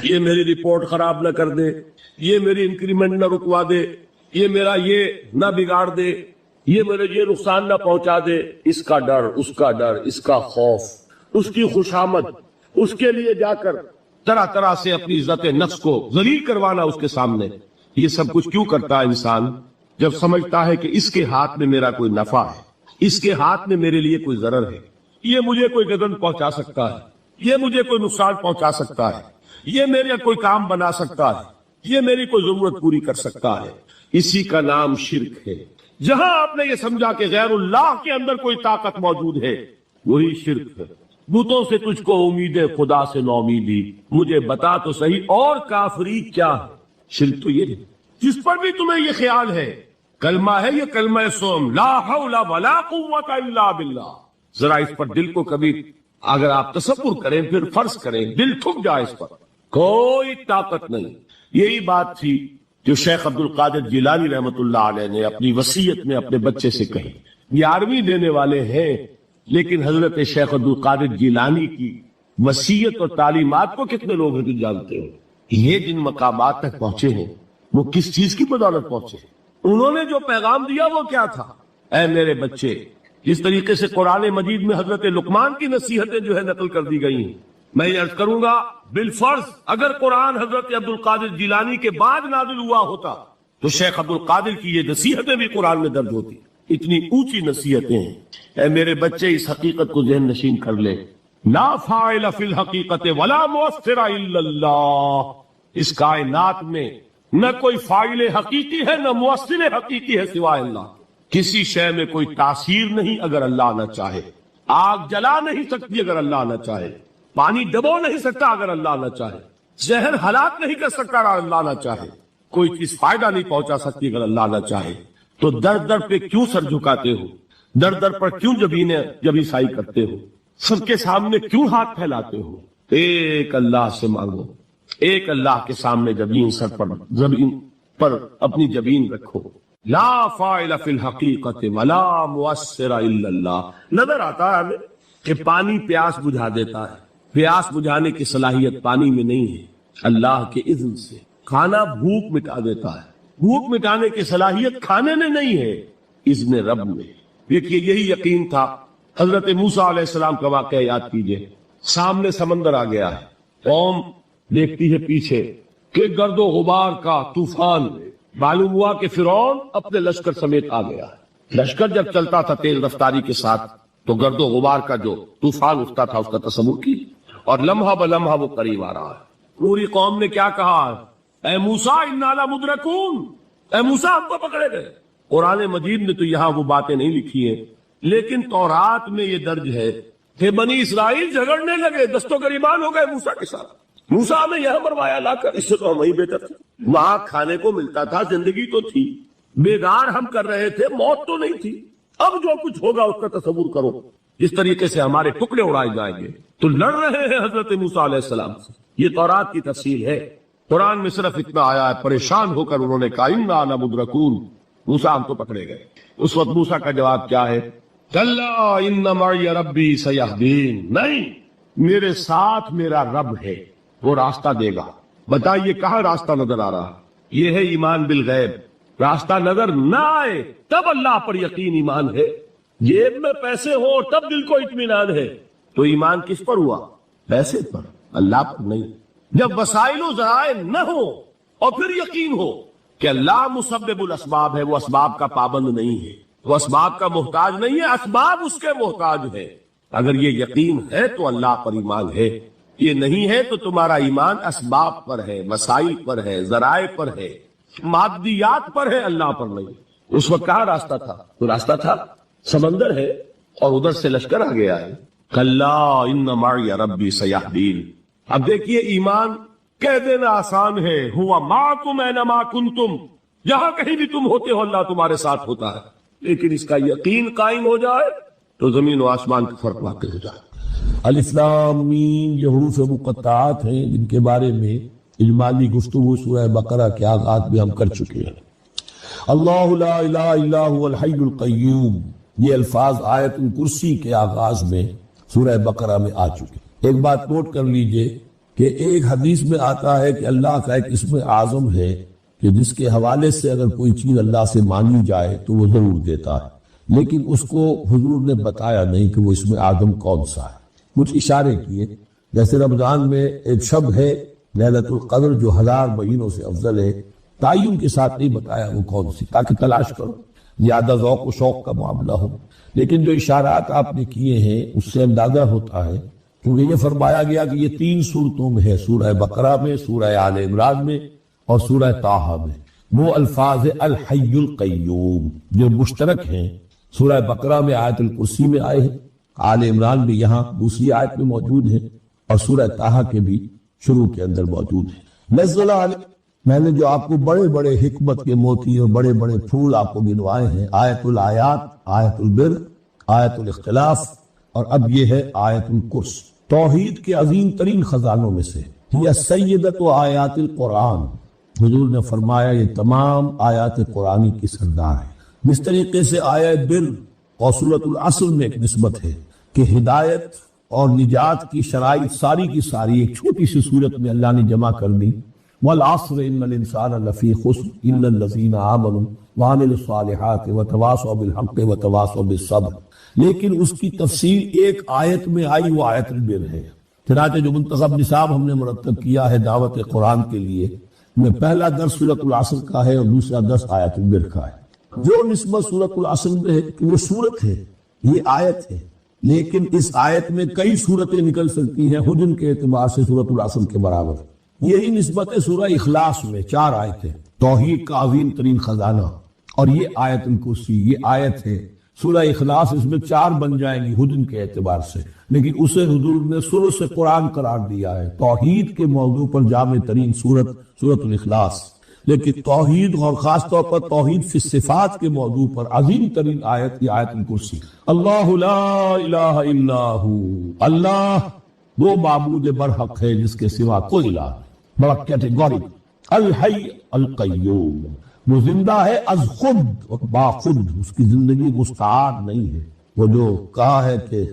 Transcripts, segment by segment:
یہ میری رپورٹ خراب نہ کر دے، یہ میری انکریمنٹ نہ رکوا دے، یہ میرا یہ نہ بگاڑ دے، یہ میرے یہ نقصان نہ پہنچا دے، اس کا ڈر، اس کا ڈر، اس کا خوف، اس کی خوشامد، اس کے لیے جا کر طرح طرح سے اپنی عزت نفس کو ذلیل کروانا اس کے سامنے. یہ سب کچھ کیوں کرتا ہے انسان؟ جب سمجھتا ہے کہ اس کے ہاتھ میں میرا کوئی نفع ہے، اس کے ہاتھ میں میرے لیے کوئی ضرر ہے، یہ مجھے کوئی گزن پہنچا سکتا ہے، یہ مجھے کوئی نقصان پہنچا سکتا ہے، یہ میرے کوئی کام بنا سکتا ہے، یہ میری کوئی ضرورت پوری کر سکتا ہے، اسی کا نام شرک ہے. جہاں آپ نے یہ سمجھا کہ غیر اللہ کے اندر کوئی طاقت موجود ہے، وہی شرک ہے. بتوں سے تجھ کو امید ہے، خدا سے نو امیدی، مجھے بتا تو صحیح اور کافری کیا ہے. شرک تو یہ ہے جس پر بھی تمہیں یہ خیال ہے. کلمہ ہے یہ کلمہ سوم، لا حول ولا قوت الا باللہ. ذرا اس پر دل کو کبھی اگر آپ تصور کریں، پھر فرض کریں، دل ٹھک جائے اس پر، کوئی طاقت نہیں. یہی بات تھی جو شیخ عبد القادر جیلانی رحمۃ اللہ علیہ نے اپنی وصیت میں اپنے بچے سے کہی. 11ویں دینے والے ہیں، لیکن حضرت شیخ عبد القادر جیلانی کی وصیت اور تعلیمات کو کتنے لوگ ہیں جو جانتے ہو؟ یہ جن مقامات تک پہنچے ہیں وہ کس چیز کی بدولت پہنچے ہیں؟ انہوں نے جو پیغام دیا وہ کیا تھا؟ اے میرے بچے، جس طریقے سے قرآن مجید میں حضرت لقمان کی نصیحتیں جو ہے نقل کر دی گئی ہیں، میں یہ عرض کروں گا بالفرض اگر قرآن حضرت عبد القادر جیلانی کے بعد نازل ہوا ہوتا تو شیخ عبد القادر کی یہ نصیحتیں بھی قرآن میں درج ہوتی. اتنی اونچی نصیحتیں ہیں. اے میرے بچے، اس حقیقت کو ذہن نشین کر لے، لا فاعل فی الحقیقت ولا مؤثر الا اللہ. اس کائنات میں نہ کوئی فاعل حقیقی ہے نہ مؤثر حقیقی ہے سوائے اللہ. کسی شے میں کوئی تاثیر نہیں اگر اللہ نہ چاہے. آگ جلا نہیں سکتی اگر اللہ نہ چاہے، پانی ڈبو نہیں سکتا اگر اللہ نہ چاہے، زہر ہلاک نہیں کر سکتا اگر اللہ نہ چاہے، کوئی چیز فائدہ نہیں پہنچا سکتی اگر اللہ نہ چاہے. تو در در پہ کیوں سر جھکاتے ہو؟ در در پر کیوں جبیں سائی کرتے ہو؟ سب کے سامنے کیوں ہاتھ پھیلاتے ہو؟ ایک اللہ سے مانگو، ایک اللہ کے سامنے جبین سر پر زمین پر اپنی جبین رکھو. لا فاعل فی الحقیقت ولا مؤثر الا اللہ. نظر آتا ہے ہمیں کہ پانی پیاس بجھا دیتا ہے، پیاس بجھانے کی صلاحیت پانی میں نہیں ہے، اللہ کے اذن سے. کھانا بھوک مٹا دیتا ہے، بھوک مٹانے کی صلاحیت کھانے میں نہیں ہے، اذن رب میں. دیکھیے یہی یقین تھا. حضرت موسیٰ علیہ السلام کا واقعہ یاد کیجئے. سامنے سمندر آ گیا ہے، قوم دیکھتی ہے پیچھے کہ گرد و غبار کا طوفان. معلوم ہوا کہ فرعون اپنے لشکر سمیت آ گیا ہے. لشکر جب چلتا تھا تیز رفتاری کے ساتھ تو گرد و غبار کا جو طوفان اٹھتا تھا اس کا تصور کی، اور لمحہ بلمحہ وہ قریب آ رہا ہے. پوری قوم نے کیا کہا؟ اے موسیٰ انا لمدرکون، اے موسیٰ ہم کو پکڑے گئے. قرآن مجید نے تو یہاں وہ باتیں نہیں لکھی ہیں، لیکن تورات میں یہ درج ہے کہ بنی اسرائیل جھگڑنے لگے، دست و گریبان ہو گئے موسیٰ کے ساتھ. موسیٰ ہمیں یہاں مروایا لا کر، اس سے تو ہم وہیں بہتر تھے. وہاں کھانے کو ملتا تھا، زندگی تو تھی، بیگار ہم کر رہے تھے، موت تو نہیں تھی. اب جو کچھ ہوگا اس کا تصور کرو، جس طریقے سے ہمارے ٹکڑے اڑائے جائیں گے. تو لڑ رہے ہیں حضرت موسیٰ علیہ السلام سے. یہ تورات کی تفصیل ہے. قرآن میں صرف اتنا آیا ہے، پریشان ہو کر انہوں نے کہا انا لمدرکون، موسیٰ ہم تو پکڑے گئے. اس وقت موسیٰ کا جواب کیا ہے؟ کلا ان معی ربی سیہدین. نہیں، میرے ساتھ میرا رب ہے، وہ راستہ دے گا. بتائیے کہاں راستہ نظر آ رہا؟ یہ ہے ایمان بالغیب. راستہ نظر نہ آئے تب اللہ پر یقین ایمان ہے. جیب میں پیسے ہو تب دل کو اطمینان ہے. تو ایمان کس پر ہوا؟ پیسے پر، اللہ پر نہیں. جب وسائل و ذرائع نہ ہو اور پھر یقین ہو کہ اللہ مسبب الاسباب ہے، وہ اسباب کا پابند نہیں ہے، وہ اسباب کا محتاج نہیں ہے، اسباب اس کے محتاج ہے. اگر یہ یقین ہے تو اللہ پر ایمان ہے. یہ نہیں ہے تو تمہارا ایمان اسباب پر ہے، وسائل پر ہے، ذرائع پر ہے، مادیات پر ہے، اللہ پر نہیں. اس وقت کہاں راستہ تھا؟ تو راستہ تھا سمندر ہے اور ادھر سے لشکر آ گیا ہے. کلا ان معی ربی سیہدین. اب دیکھیے ایمان کہہ دینا آسان ہے، ہوا معکم اینما کنتم، جہاں کہیں بھی تم ہوتے ہو اللہ تمہارے ساتھ ہوتا ہے. لیکن اس کا یقین قائم ہو جائے تو زمین و آسمان کا فرق واقع ہو جائے. الف لام میم یہ حروف مقطعات ہیں جن کے بارے میں اجمالی گفتگو سورہ بقرہ کے آغاز میں ہم کر چکے ہیں. اللہ لا الہ الا هو الحی القیوم، یہ الفاظ آیت الکرسی کے آغاز میں سورہ بقرہ میں آ چکے. ایک بات نوٹ کر لیجئے کہ ایک حدیث میں آتا ہے کہ اللہ کا ایک اسم اعظم ہے کہ جس کے حوالے سے اگر کوئی چیز اللہ سے مانگی جائے تو وہ ضرور دیتا ہے، لیکن اس کو حضور نے بتایا نہیں کہ وہ اسم اعظم کون سا ہے۔ کچھ اشارے کیے، جیسے رمضان میں ایک شب ہے لیلۃ القدر جو 1000 مہینوں سے افضل ہے، تعین کے ساتھ نہیں بتایا وہ کون سی، تاکہ تلاش کرو، زیادہ ذوق و شوق کا معاملہ ہو۔ لیکن جو اشارات آپ نے کیے ہیں اس سے اندازہ ہوتا ہے، کیونکہ یہ فرمایا گیا کہ یہ 3 صورتوں میں ہے، سورہ بقرہ میں، سورہ آل عمران میں اور سورہ طٰہٰ میں، وہ الفاظ الحی القیوم جو مشترک ہیں۔ سورہ بقرہ میں آیت الکرسی میں آئے ہیں، آل عمران بھی یہاں دوسری آیت میں موجود ہے، اور سورہ طٰہٰ کے بھی شروع کے اندر موجود ہے۔ نزل علیہ، میں نے جو آپ کو بڑے بڑے حکمت کے موتی اور بڑے بڑے پھول آپ کو گنوائے ہیں، آیت الآیات، آیت البر، آیت الاختلاف، اور اب یہ ہے آیت الکرس، توحید کے عظیم ترین خزانوں میں سے، یہ سیدۃ آیات القرآن۔ حضور نے فرمایا یہ تمام آیات قرآنی کی سردار ہے۔ جس طریقے سے آیت بر اور سورۃ العصر میں ایک نسبت ہے کہ ہدایت اور نجات کی شرائط ساری کی ساری ایک چھوٹی سی صورت میں اللہ نے جمع کر دی، والعصر ان الانسان لفی خسر الا الذین آمنوا وعملوا الصالحات وتواصوا بالحق وتواصوا بالصبر، لیکن اس کی تفصیل ایک آیت میں آئی، وہ آیت البر ہے۔ چنانچہ جو منتخب نصاب ہم نے مرتب کیا ہے دعوت قرآن کے لیے، میں پہلا درس سورۃ العصر کا ہے اور دوسرا درس آیت البر کا ہے۔ جو نسبت سورۃ العصر میں ہے کہ وہ سورت ہے، یہ آیت ہے، لیکن اس آیت میں کئی صورتیں نکل سکتی ہیں حجم کے اعتبار سے سورۃ العصر کے برابر۔ یہی نسبت ہے سورہ اخلاص میں، 4 آیتیں، توحید کا عظیم ترین خزانہ، اور یہ آیت الکرسی، یہ آیت ہے سورہ اخلاص، اس میں 4 بن جائیں گی حجم کے اعتبار سے، لیکن اسے حضور نے ثلث قرآن قرار دیا ہے۔ توحید کے موضوع پر جامع ترین سورۃ الاخلاص، لیکن توحید اور خاص طور پر توحید فی الصفات کے موضوع پر عظیم ترین آیت یہ آیت الکرسی۔ اللہ لا الہ الا ہو، اللہ وہ معبود برحق ہے جس کے سوا کوئی الہ نہیں، بڑا کیٹیگوری۔ الحی القیوم، وہ زندہ ہے از خود اور با خود، اس کی زندگی مستعار نہیں ہے۔ وہ جو کہا ہے کہ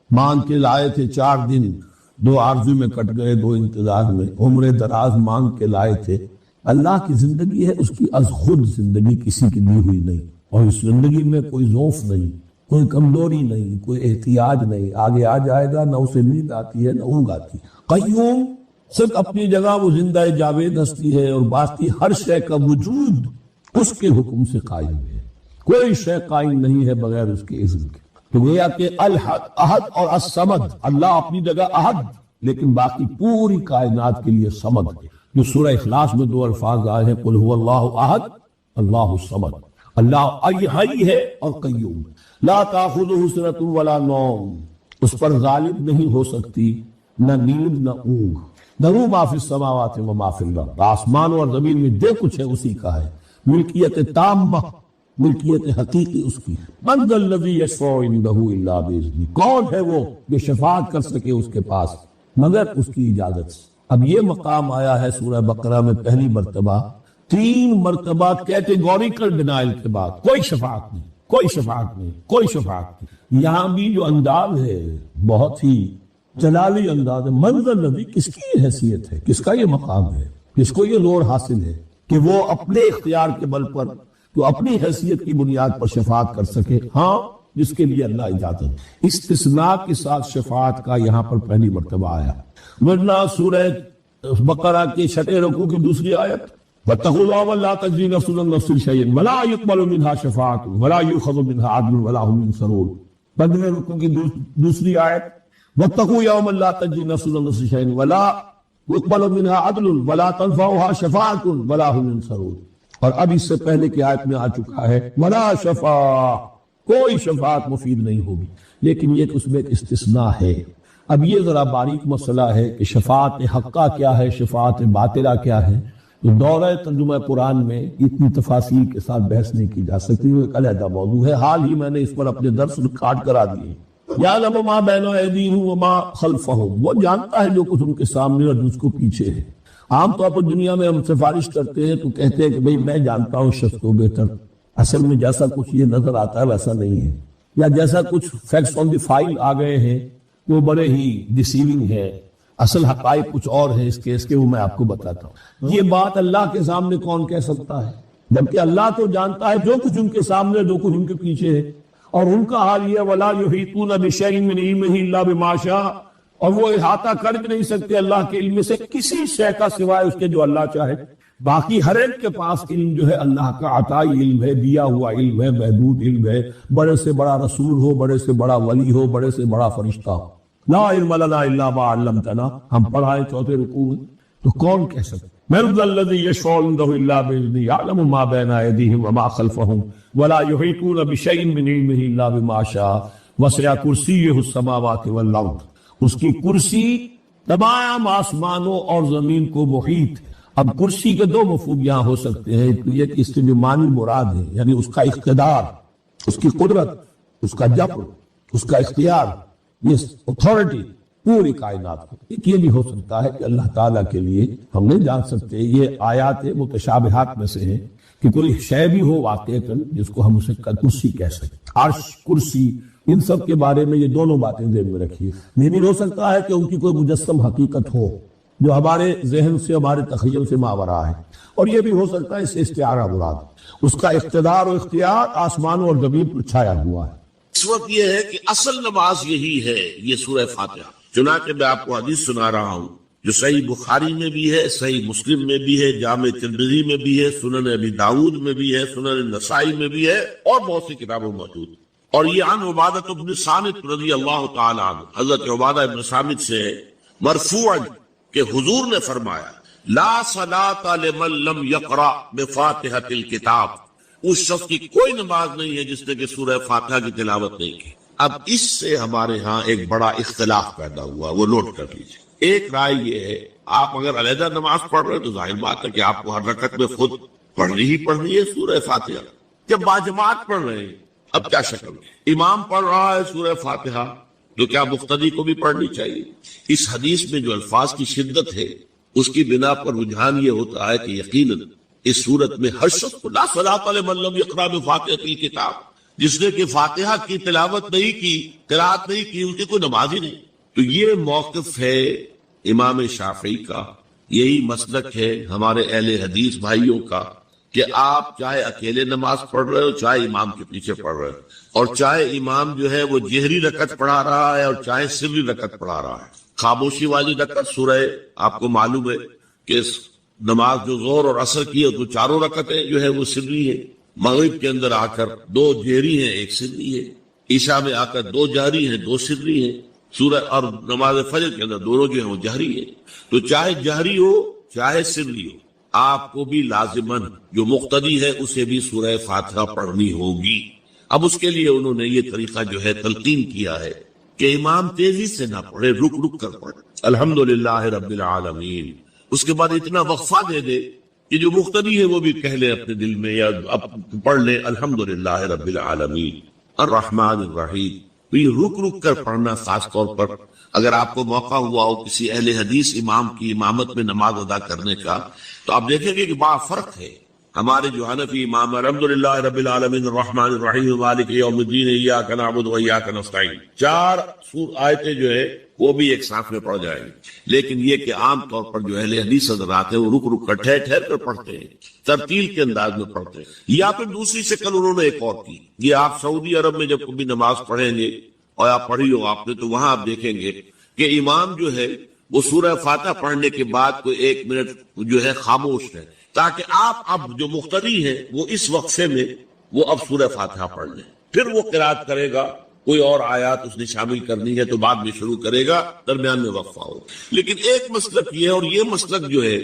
مانگ کے لائے تھے 4 دن، 2 آرزو میں کٹ گئے 2 انتظار میں، عمر دراز مانگ کے لائے تھے، اللہ کی زندگی ہے اس کی از خود زندگی، کسی کی دی ہوئی نہیں، اور اس زندگی میں کوئی ضعف نہیں، کوئی کمزوری نہیں، کوئی احتیاج نہیں، آگے آ جائے گا، نہ اسے نیند آتی ہے نہ اونگ آتی۔ قیوم، خود اپنی جگہ وہ زندہ جاوید ہستی ہے، اور باقی ہر شے کا وجود اس کے حکم سے قائم ہے، کوئی شے قائم نہیں ہے بغیر اس کے اذن کے۔ تو گویا کہ الحد، احد اور الصمد، اللہ اپنی جگہ احد لیکن باقی پوری کائنات کے لیے صمد ہے۔ جو سورہ اخلاص میں 2 الفاظ آئے ہیں، قل هو اللہ احد اللہ الصمد، اللہ حی ہے اور قیوم، لا تاخذہ سنۃ ولا نوم، اس پر غالب نہیں ہو سکتی نہ نیند نہ اونگ۔ لہ ما فی السماوات و ما فی الارض، آسمان اور زمین میں جو کچھ ہے اسی کا ہے، ملکیت تامہ، ملکیت حقیقی اس کی۔ من ذا الذی یشفع عندہ الا باذنہ، کون ہے وہ جو شفاعت کر سکے اس کے پاس مگر اس کی اجازت سے۔ اب یہ مقام آیا ہے سورہ بقرہ میں پہلی مرتبہ، 3 مرتبہ کیٹیگوریکل ڈینائل کے بعد، کوئی شفاعت نہیں، کوئی شفاعت نہیں، کوئی شفاعت نہیں۔ یہاں بھی جو انداز ہے بہت ہی جلالی انداز ہے، من ذا الذی، کس کی حیثیت ہے، کس کا یہ مقام ہے، کس کو یہ لوڑ حاصل ہے کہ وہ اپنے اختیار کے بل پر، تو اپنی حیثیت کی بنیاد پر شفاعت کر سکے؟ ہاں، جس کے لیے اللہ اجازت۔ استثناء کے ساتھ شفاعت کا یہاں پر پہلی مرتبہ آیا، ورنہ سورہ بقرہ کے 6 رکوع کی دوسری آیت، وَاتَّقُوا اللَّهَ وَلَا تَجْزِي نَفْسٌ عَن نَفْسٍ شَيْئًا وَلَا يُقْبَلُ مِنْهَا شَفَاعَةٌ وَلَا يُؤْخَذُ مِنْهَا عَدْلٌ وَلَا هُمْ يُنصَرُونَ۔ 15 رکوع کی دوسری آیت، وَاتَّقُوا يَوْمًا لَا تَجْزِي نَفْسٌ عَن نَفْسٍ شَيْئًا وَلَا يُقْبَلُ مِنْهَا عَدْلٌ وَلَا تَنفَعُهَا شَفَاعَةٌ وَلَا هُمْ يُنصَرُونَ۔ اور اب اس سے پہلے کی آیت میں آ چکا ہے وَلَا شَفَاعَةٌ، کوئی شفاعت مفید نہیں ہوگی، لیکن یہ اس میں ایک استثناء ہے۔ اب یہ ذرا باریک مسئلہ ہے کہ شفاعت حقہ کیا ہے، شفاعت باطلہ کیا ہے، تو دورہ ترجمہ قرآن میں اتنی تفاصیل کے ساتھ بحث نہیں کی جا سکتی، وہ ایک علیحدہ موضوع ہے۔ حال ہی میں نے اس پر اپنے درس ریکارڈ کرا دیے۔ یعلم ما بین ایدیہم وما خلفہم، وہ جانتا ہے جو کچھ ان کے سامنے اور جس کو پیچھے ہے۔ عام طور پر دنیا میں ہم سفارش کرتے ہیں تو کہتے ہیں کہ بھئی میں جانتا ہوں شخص کو بہتر، اصل میں جیسا کچھ یہ نظر آتا ہے ویسا نہیں ہے، یا جیسا کچھ فیکٹس آن دی فائل آ گئے ہیں وہ بڑے ہی ڈیسیونگ ہے، اصل حقائق کچھ اور ہیں اس کیس کے، وہ میں آپ کو بتاتا ہوں۔ یہ بات اللہ کے سامنے کون کہہ سکتا ہے؟ جبکہ اللہ تو جانتا ہے جو کچھ ان کے سامنے، جو کچھ ان کے پیچھے ہے، اور ان کا حال یہ وَلَا يُحِيطُونَ بِشَيْءٍ مِّنْ عِلْمِهِ إِلَّا بِمَا شَاءَ، اور وہ احاطہ کر بھی نہیں سکتے اللہ کے علم سے کسی شے کا سوائے اس کے جو اللہ چاہے۔ باقی ہر ایک کے پاس علم جو ہے اللہ کا عطائی علم ہے، دیا ہوا علم ہے، محدود علم ہے، بڑے سے بڑا رسول ہو، بڑے سے بڑا ولی ہو، بڑے سے بڑا فرشتہ ہو۔ لا علم لنا الا ما علمتنا، ہم پڑھائے چوتھے رکوع میں، تو کون کہہ سکتا؟ من ذا الذی یشفع عنده الا باذنہ یعلم ما بین ایدیہم وما خلفہم ولا یحیطون بشیء من علمہ الا بما شاء وسع کرسیہ السماوات والارض، اس کی کرسی تمام آسمانوں اور زمین کو محیط۔ اب کرسی کے دو مفہوم یہاں ہو سکتے ہیں، یہ کہ اس کے جو معنی مراد ہے، یعنی اس کا اقتدار، اس کی قدرت، اس کا جبر، اس کا اختیار، یہ اتھارٹی پوری کائنات کو۔ ایک یہ بھی ہو سکتا ہے کہ اللہ تعالیٰ کے لیے ہم نہیں جان سکتے، یہ آیات متشابہات میں سے ہے کہ کوئی شے بھی ہو واقع جس کو ہم اسے کرسی کہہ سکتے، عرش، کرسی، ان سب کے بارے میں یہ دونوں باتیں ذہن میں رکھیے۔ یہ بھی ہو سکتا ہے کہ ان کی کوئی مجسم حقیقت ہو جو ہمارے ذہن سے، ہمارے تخیل سے ماورا ہے، اور یہ بھی ہو سکتا ہے اس سے استعارہ مراد، اس کا اقتدار و اختیار آسمانوں اور زمین پر چھایا ہوا ہے۔ اس وقت یہ ہے کہ اصل نماز یہی ہے، یہ سورہ فاتحہ۔ چنانچہ میں آپ کو حدیث سنا رہا ہوں جو صحیح بخاری میں بھی ہے، صحیح مسلم میں بھی ہے، جامع ترمذی میں بھی ہے، سنن ابی داؤد میں بھی ہے، سنن نسائی میں بھی ہے، اور بہت سی کتابوں میں موجود ہے۔ اور یہ عن عبادہ بن صامت رضی اللہ تعالی عنہ، حضرت عبادہ بن صامت سے مرفوعا کہ حضور نے فرمایا لا صلاۃ لمن لم یقرأ بفاتحۃ الکتاب، اس شخص کی کوئی نماز نہیں ہے جس نے کہ سورہ فاتحہ کی تلاوت نہیں کی۔ اب اس سے ہمارے ہاں ایک بڑا اختلاف پیدا ہوا، وہ نوٹ کر لیجیے۔ ایک رائے یہ ہے آپ اگر علیحدہ نماز پڑھ رہے ہیں تو ظاہر بات ہے کہ آپ کو ہر رکعت میں خود پڑھنی ہی پڑھنی ہے سورہ فاتحہ۔ جب باجماعت پڑھ رہے ہیں اب کیا شکل ہے؟ امام پڑھ رہا ہے سورہ فاتحہ تو کیا مقتدی کو بھی پڑھنی چاہیے؟ اس حدیث میں جو الفاظ کی شدت ہے اس کی بنا پر رجحان یہ ہوتا ہے کہ یقیناً اس صورت میں ہر شخص کو لا صلاۃ لمن لم یقرأ بفاتحۃ الکتاب، جس نے کہ فاتحہ کی تلاوت نہیں کی، قرات نہیں کی، اس کی کوئی نماز ہی نہیں۔ تو یہ موقف ہے امام شافعی کا، یہی مسلک ہے ہمارے اہل حدیث بھائیوں کا کہ آپ چاہے اکیلے نماز پڑھ رہے ہو، چاہے امام کے پیچھے پڑھ رہے ہو، اور چاہے امام جو ہے وہ جہری رکعت پڑھا رہا ہے اور چاہے سری رکعت پڑھا رہا ہے۔ خاموشی والی رکعت سورہ، آپ کو معلوم ہے کہ نماز جو ظہر اور عصر کی ہے تو چاروں رکعتیں جو ہے وہ سری ہے، مغرب کے اندر آ کر دو جہری ہیں ایک سری ہے، عشاء میں آ کر دو جہری ہیں دو سری ہیں، سورہ اور نماز فجر کے اندر دونوں جو ہیں وہ جہری ہے۔ تو چاہے جہری ہو چاہے سری ہو، آپ کو بھی لازماً جو مقتدی ہے اسے بھی سورہ فاتحہ پڑھنی ہوگی۔ اب اس کے لیے انہوں نے یہ طریقہ جو ہے تلقین کیا ہے کہ امام تیزی سے نہ پڑھے، رک رک کر پڑھے، الحمدللہ رب العالمین، اس کے بعد اتنا وقفہ دے دے کہ جو مقتدی ہے وہ بھی کہہ لے اپنے دل میں یا پڑھ لے الحمدللہ رب العالمین الرحمن الرحیم۔ تو یہ رک رک کر پڑھنا، خاص طور پر اگر آپ کو موقع ہوا ہو کسی اہل حدیث امام کی امامت میں نماز ادا کرنے کا، تو آپ دیکھیں گے کہ بڑا فرق ہے۔ ہمارے جو حنفی امام الحمدللہ رب العالمین الرحمن الرحیم مالک یوم الدین ایاک نعبد و ایاک نستعین، 4 آیتیں جو ہے وہ بھی ایک ساتھ میں پڑھ جائیں گے، لیکن یہ کہ عام طور پر جو اہل حدیث حضرات ہیں وہ رک رک کر ٹھہر ٹھہر کر پڑھتے ہیں، ترتیل کے انداز میں پڑھتے ہیں۔ یا پھر دوسری شکل انہوں نے ایک اور کی، یہ آپ سعودی عرب میں جب کبھی نماز پڑھیں گے اور آپ پڑھی ہو آپ نے، تو وہاں آپ دیکھیں گے کہ امام جو ہے وہ سورہ فاتحہ پڑھنے کے بعد کوئی 1 منٹ جو ہے خاموش ہے، تاکہ آپ اب جو مقتدی ہیں وہ اس وقفے میں وہ اب سورہ فاتحہ پڑھ لیں، پھر وہ قرات کرے گا، کوئی اور آیات اس نے شامل کرنی ہے تو بعد میں شروع کرے گا، درمیان میں وقفہ ہو۔ لیکن ایک مسلک یہ ہے، اور یہ مسلک جو ہے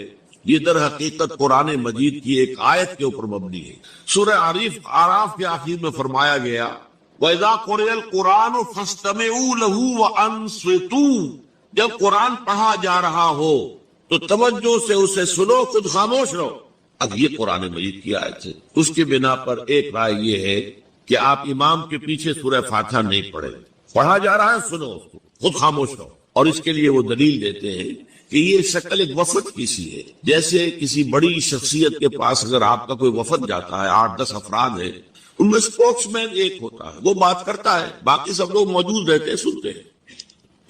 یہ در حقیقت قرآن مجید کی ایک آیت کے اوپر مبنی ہے۔ سورہ اعراف کے آخر میں فرمایا گیا وَإِذَا قُرِئَ الْقُرْآنُ فَاسْتَمِعُوا لَهُ وَأَنصِتُوا، جب قرآن پڑھا جا رہا ہو تو توجہ سے اسے سنو، خود خاموش رہو۔ اب یہ قرآن مجید کی آیت ہے، اس کی بنا پر ایک رائے یہ ہے کہ آپ امام کے پیچھے سورہ فاتحہ نہیں پڑھیں، پڑھا جا رہا ہے سنو اس کو، خود خاموش رہو۔ اور اس کے لیے وہ دلیل دیتے ہیں کہ یہ شکل ایک وفد کی سی ہے، جیسے کسی بڑی شخصیت کے پاس اگر آپ کا کوئی وفد جاتا ہے، 8-10 افراد ہیں، ان میں اسپوکس مین ایک ہوتا ہے، وہ بات کرتا ہے، باقی سب لوگ موجود رہتے ہیں، سنتے ہیں۔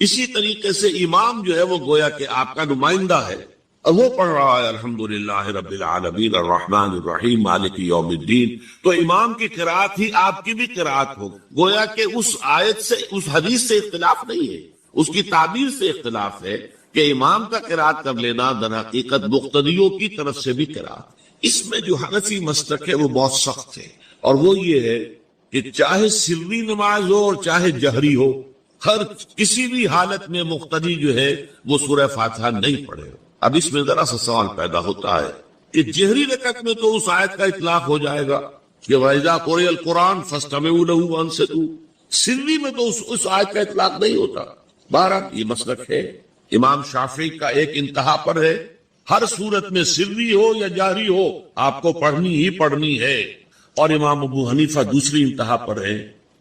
اسی طریقے سے امام جو ہے وہ گویا کہ آپ کا نمائندہ ہے، اور وہ پڑھ رہا ہے الحمدللہ رب العالمین الرحمن الرحیم مالک یوم الدین، تو امام کی قرات ہی آپ کی بھی قرات ہو، گویا کہ اس آیت سے، اس حدیث سے اختلاف نہیں ہے، اس کی تعبیر سے اختلاف ہے کہ امام کا قرات کر لینا در حقیقت مقتدیوں کی طرف سے بھی قرات۔ اس میں جو حنفی مسلک ہے وہ بہت سخت ہے، اور وہ یہ ہے کہ چاہے سری نماز ہو اور چاہے جہری ہو، ہر کسی بھی حالت میں مقتدی جو ہے وہ سورہ فاتحہ نہیں پڑھے۔ اب اس میں ذرا سا سوال پیدا ہوتا ہے کہ جہری رکعت میں تو اس آیت کا اطلاق ہو جائے گا کہ وَإِذَا قُرِئَ الْقُرْآنُ فَاسْتَمِعُوا لَهُ وَأَنصِتُوا، سری میں تو اس آیت کا اطلاق نہیں ہوتا۔ بہرحال یہ مسلک ہے امام شافعی کا، ایک انتہا پر ہے، ہر صورت میں سری ہو یا جاری ہو آپ کو پڑھنی ہی پڑھنی ہے، اور امام ابو حنیفہ دوسری انتہا پر ہے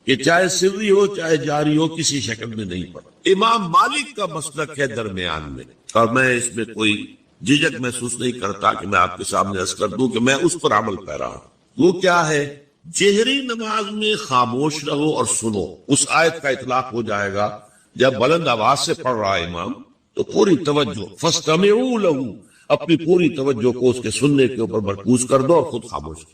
کہ چاہے سری ہو چاہے جاری ہو کسی شکل میں نہیں پڑھا۔ امام مالک کا مسلک ہے درمیان میں، اور میں اس میں کوئی جھجک محسوس نہیں کرتا کہ میں آپ کے سامنے عرض کر دوں کہ میں اس پر عمل پیرا ہوں۔ وہ کیا ہے؟ جہری نماز میں خاموش رہو اور سنو، اس آیت کا اطلاق ہو جائے گا جب بلند آواز سے پڑھ رہا ہے امام تو پوری توجہ، فاستمعوا له، اپنی پوری توجہ کو اس کے سننے کے اوپر مرکوز کر دو اور خود خاموش۔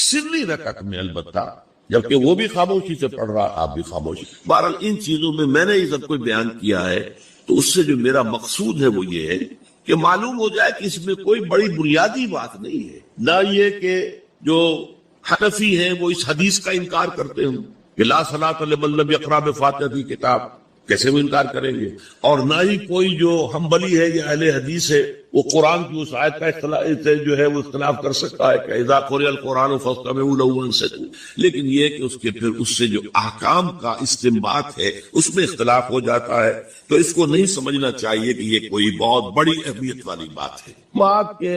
سری رکعت میں البتہ جبکہ وہ بھی خاموشی سے پڑھ رہا، آپ بھی خاموشی۔ بہرحال ان چیزوں میں میں نے یہ سب کوئی بیان کیا ہے، تو اس سے جو میرا مقصود ہے وہ یہ ہے کہ معلوم ہو جائے کہ اس میں کوئی بڑی بنیادی بات نہیں ہے، نہ یہ کہ جو حنفی ہیں وہ اس حدیث کا انکار کرتے ہوں کہ لا صلاۃ لمن لم یقرأ بفاتحۃ الکتاب، کیسے وہ انکار کریں گے، اور نہ ہی کوئی جو حنبلی ہے یا اہل حدیث ہے وہ قرآن کی اس آیت کا اختلاف سے جو ہے وہ اختلاف کر سکتا ہے کہ اذا قرئ القرآن فاستمعوا له وانصتوا، لیکن یہ کہ اس کے پھر اس سے جو احکام کا استنباط ہے اس میں اختلاف ہو جاتا ہے، تو اس کو نہیں سمجھنا چاہیے کہ یہ کوئی بہت بڑی اہمیت والی بات ہے۔ بات کے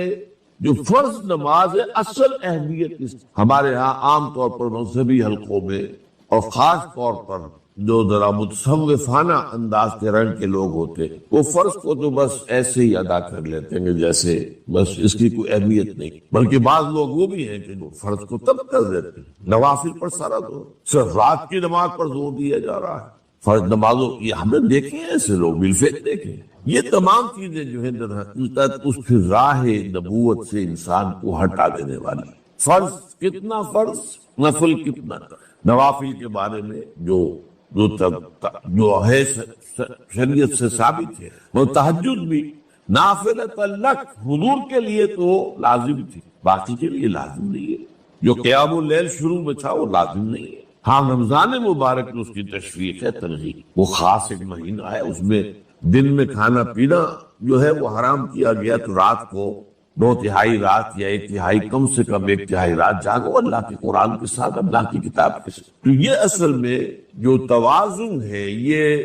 جو فرض نماز ہے اصل اہمیت ہمارے ہاں عام طور پر مذہبی حلقوں میں اور خاص طور پر جو ذرا متصوفانہ انداز کے رنگ کے لوگ ہوتے ہیں وہ فرض کو تو بس ایسے ہی ادا کر لیتے ہیں جیسے بس اس کی کوئی اہمیت نہیں، بلکہ بعض لوگ وہ بھی ہیں کہ وہ فرض کو تب کر دیتے ہیں، نوافل پر سارا دور، صرف رات کی نماز پر زور دیا جا رہا ہے، فرض نمازوں یہ ہم نے دیکھے ہیں، ایسے لوگ بالفعل دیکھے ہیں۔ یہ تمام چیزیں جو ہیں در حقیقت اس کی راہ نبوت سے انسان کو ہٹا دینے والی۔ فرض کتنا فرض، نفل کتنا، نوافل کے بارے میں جو ہے شریعت سے ثابت ہے، وہ تہجد بھی نافلۃ لک، حضور کے لیے تو لازم تھی، باقی کے لیے لازم نہیں ہے، جو قیام اللیل شروع میں تھا وہ لازم نہیں ہے۔ ہاں رمضان مبارک میں اس کی تشریح ہے، ترغیب، وہ خاص ایک مہینہ ہے، اس میں دن میں کھانا پینا جو ہے وہ حرام کیا گیا، تو رات کو 2/3 رات یا 1/3 کم سے کم 1/3 رات جاگو اللہ کے قرآن کے ساتھ، اللہ کی کتاب کے ساتھ۔ تو یہ اصل میں جو توازن ہے یہ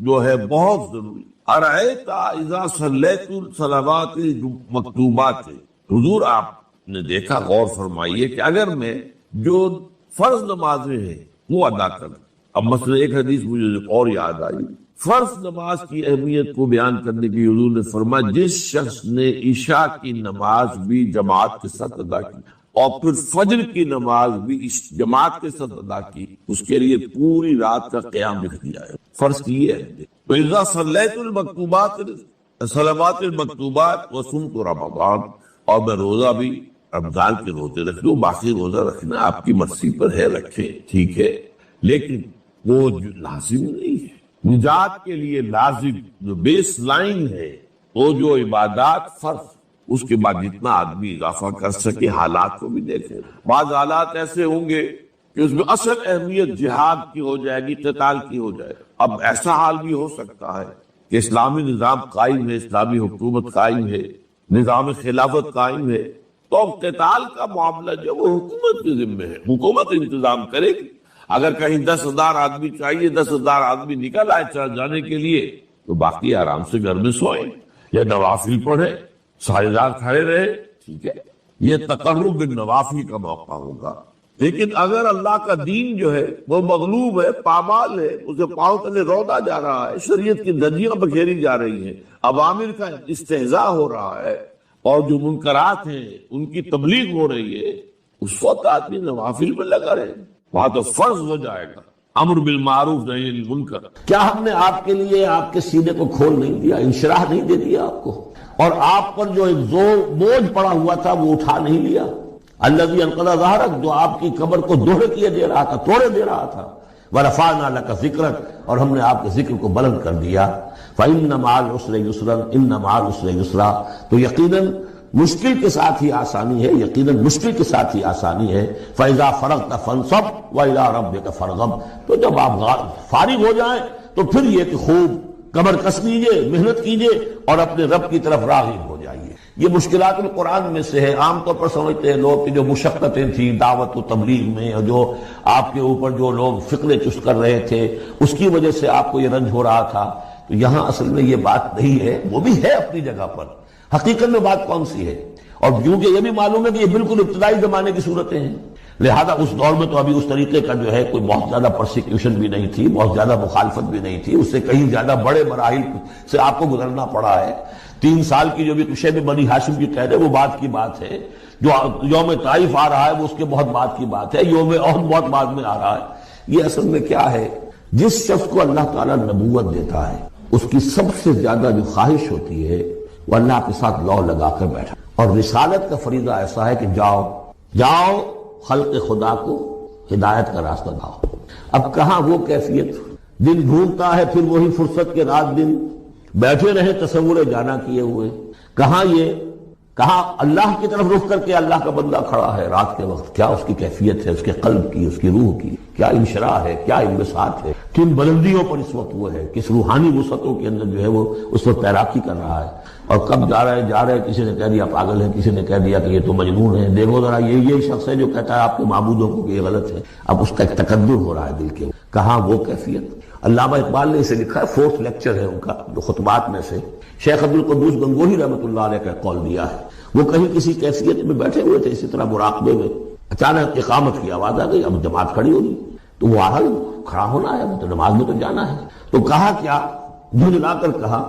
جو ہے بہت ضروری۔ ارأیت اذا صلیت الصلوات مکتوبات، حضور آپ نے دیکھا، غور فرمائیے کہ اگر میں جو فرض نمازیں ہیں وہ ادا کروں، اب مثلا ایک حدیث مجھے اور یاد آئی، فرض نماز کی اہمیت کو بیان کرنے کی حضور نے فرمایا جس شخص نے عشاء کی نماز بھی جماعت کے ساتھ ادا کی اور پھر فجر کی نماز بھی جماعت کے ساتھ ادا کی، اس کے لیے پوری رات کا قیام لکھ دیا ہے۔ فرض کی یہ ہے، تو اذا صلیت المکتوبات، صلوات المکتوبات وصمت رمضان، اور میں روزہ بھی رمضان کے روزے رکھ لوں، باقی روزہ رکھنا آپ کی مرضی پر ہے، رکھیں ٹھیک ہے، لیکن وہ لازم نہیں ہے۔ نجات کے لیے لازم جو بیس لائن ہے وہ جو عبادات فرض، اس کے بعد جتنا آدمی اضافہ کر سکے، حالات کو بھی دیکھیں۔ بعض حالات ایسے ہوں گے کہ اس میں اصل اہمیت جہاد کی ہو جائے گی، قتال کی ہو جائے گی۔ اب ایسا حال بھی ہو سکتا ہے کہ اسلامی نظام قائم ہے، اسلامی حکومت قائم ہے، نظام خلافت قائم ہے، تو اب قتال کا معاملہ جو وہ حکومت کے ذمہ ہے، حکومت انتظام کرے گی۔ اگر کہیں 10,000 آدمی چاہیے، 10,000 آدمی نکل آئے چل جانے کے لیے، تو باقی آرام سے گھر میں سوئیں یا نوافل پڑھے، سارے رات کھڑے رہے، ٹھیک ہے، یہ تقرب بالنوافل کا موقع ہوگا۔ لیکن اگر اللہ کا دین جو ہے وہ مغلوب ہے، پامال ہے، اسے پاؤں تلے رودا جا رہا ہے، شریعت کی دھجیاں بکھیری جا رہی ہیں، عوامر کا استہزاء ہو رہا ہے، اور جو منکرات ہیں ان کی تبلیغ ہو رہی ہے، اس وقت آدمی نوافل میں لگا رہے، وہاں تو فرض ہو جائے گا امر بالمعروف نہی عن المنکر۔ کیا ہم نے آپ کے لیے آپ کے سینے کو کھول نہیں دیا، انشراح نہیں دے دیا آپ کو، اور آپ پر جو ایک بوجھ پڑا ہوا تھا وہ اٹھا نہیں لیا؟ الذی انقض ظہرک، جو آپ کی قبر کو دوڑے کیے دے رہا تھا، توڑے دے رہا تھا۔ ورفعنا لک ذکرک، اور ہم نے آپ کے ذکر کو بلند کر دیا۔ فإن مع العسر یسرا، ان مع العسر یسرا، تو یقیناً مشکل کے ساتھ ہی آسانی ہے، یقیناً مشکل کے ساتھ ہی آسانی ہے۔ فإذا فرغت فانصب وإلى ربک فارغب، تو جب آپ فارغ ہو جائیں تو پھر یہ کہ خوب کمر کس لیجیے، محنت کیجیے اور اپنے رب کی طرف راغب ہو جائیے۔ یہ مشکلات القرآن میں سے ہے۔ عام طور پر سمجھتے ہیں لوگ کہ جو مشقتیں تھیں دعوت و تبلیغ میں، اور جو آپ کے اوپر جو لوگ فکرے چست کر رہے تھے اس کی وجہ سے آپ کو یہ رنج ہو رہا تھا، تو یہاں اصل میں یہ بات نہیں ہے، وہ بھی ہے اپنی جگہ پر۔ حقیقت میں بات کون سی ہے؟ اور کیونکہ یہ بھی معلوم ہے کہ یہ بالکل ابتدائی زمانے کی صورتیں ہیں، لہذا اس دور میں تو ابھی اس طریقے کا جو ہے کوئی بہت زیادہ پرسیکیوشن بھی نہیں تھی، بہت زیادہ مخالفت بھی نہیں تھی، اس سے کہیں زیادہ بڑے مراحل سے آپ کو گزرنا پڑا ہے۔ 3 سال کی جو بھی شیب بنی ہاشم کی قید ہے وہ بات کی بات ہے، جو یوم طائف آ رہا ہے وہ اس کے بہت بعد کی بات ہے، یوم احد بہت بعد میں آ رہا ہے۔ یہ اصل میں کیا ہے، جس شخص کو اللہ تعالیٰ نبوت دیتا ہے اس کی سب سے زیادہ جو خواہش ہوتی ہے وہ اللہ کے ساتھ لو لگا کر بیٹھا، اور رسالت کا فریضہ ایسا ہے کہ جاؤ خلق خدا کو ہدایت کا راستہ دکھاؤ۔ اب کہاں وہ کیفیت، دن ڈھونڈتا ہے پھر وہی فرصت کے رات دن بیٹھے رہے تصور جانا کیے ہوئے، کہاں اللہ کی طرف رخ کر کے اللہ کا بندہ کھڑا ہے رات کے وقت، کیا اس کی کیفیت ہے، اس کے قلب کی، اس کی روح کی کیا انشراح ہے، کیا انبساط ہے، کن بلندیوں پر اس وقت وہ ہے، کس روحانی وسعتوں کے اندر جو ہے وہ اس وقت تیراکی کر رہا ہے، اور کب جا رہے ہیں، کسی نے کہہ دیا پاگل ہے، کسی نے کہہ دیا کہ یہ تو مجنون ہے۔ دیکھو ذرا یہ شخص ہے جو کہتا ہے آپ کے معبودوں کو کہ یہ غلط ہے، اب اس کا ایک تکبر ہو رہا ہے دل کے، کہاں وہ کیفیت۔ علامہ اقبال نے اسے لکھا ہے، 4th لیکچر ہے ان کا جو خطبات میں سے، شیخ عبدالقدوس گنگوہی رحمۃ اللہ علیہ کا قول دیا ہے۔ وہ کہیں کسی کیفیت میں بیٹھے ہوئے تھے اسی طرح مراقبے میں، اچانک اقامت کی آواز آ گئی، اب جماعت کھڑی ہوگی، تو وہ آ کھڑا ہونا ہے، تو نماز میں تو جانا ہے، تو کہا کیا، جھنجلا کر کہا،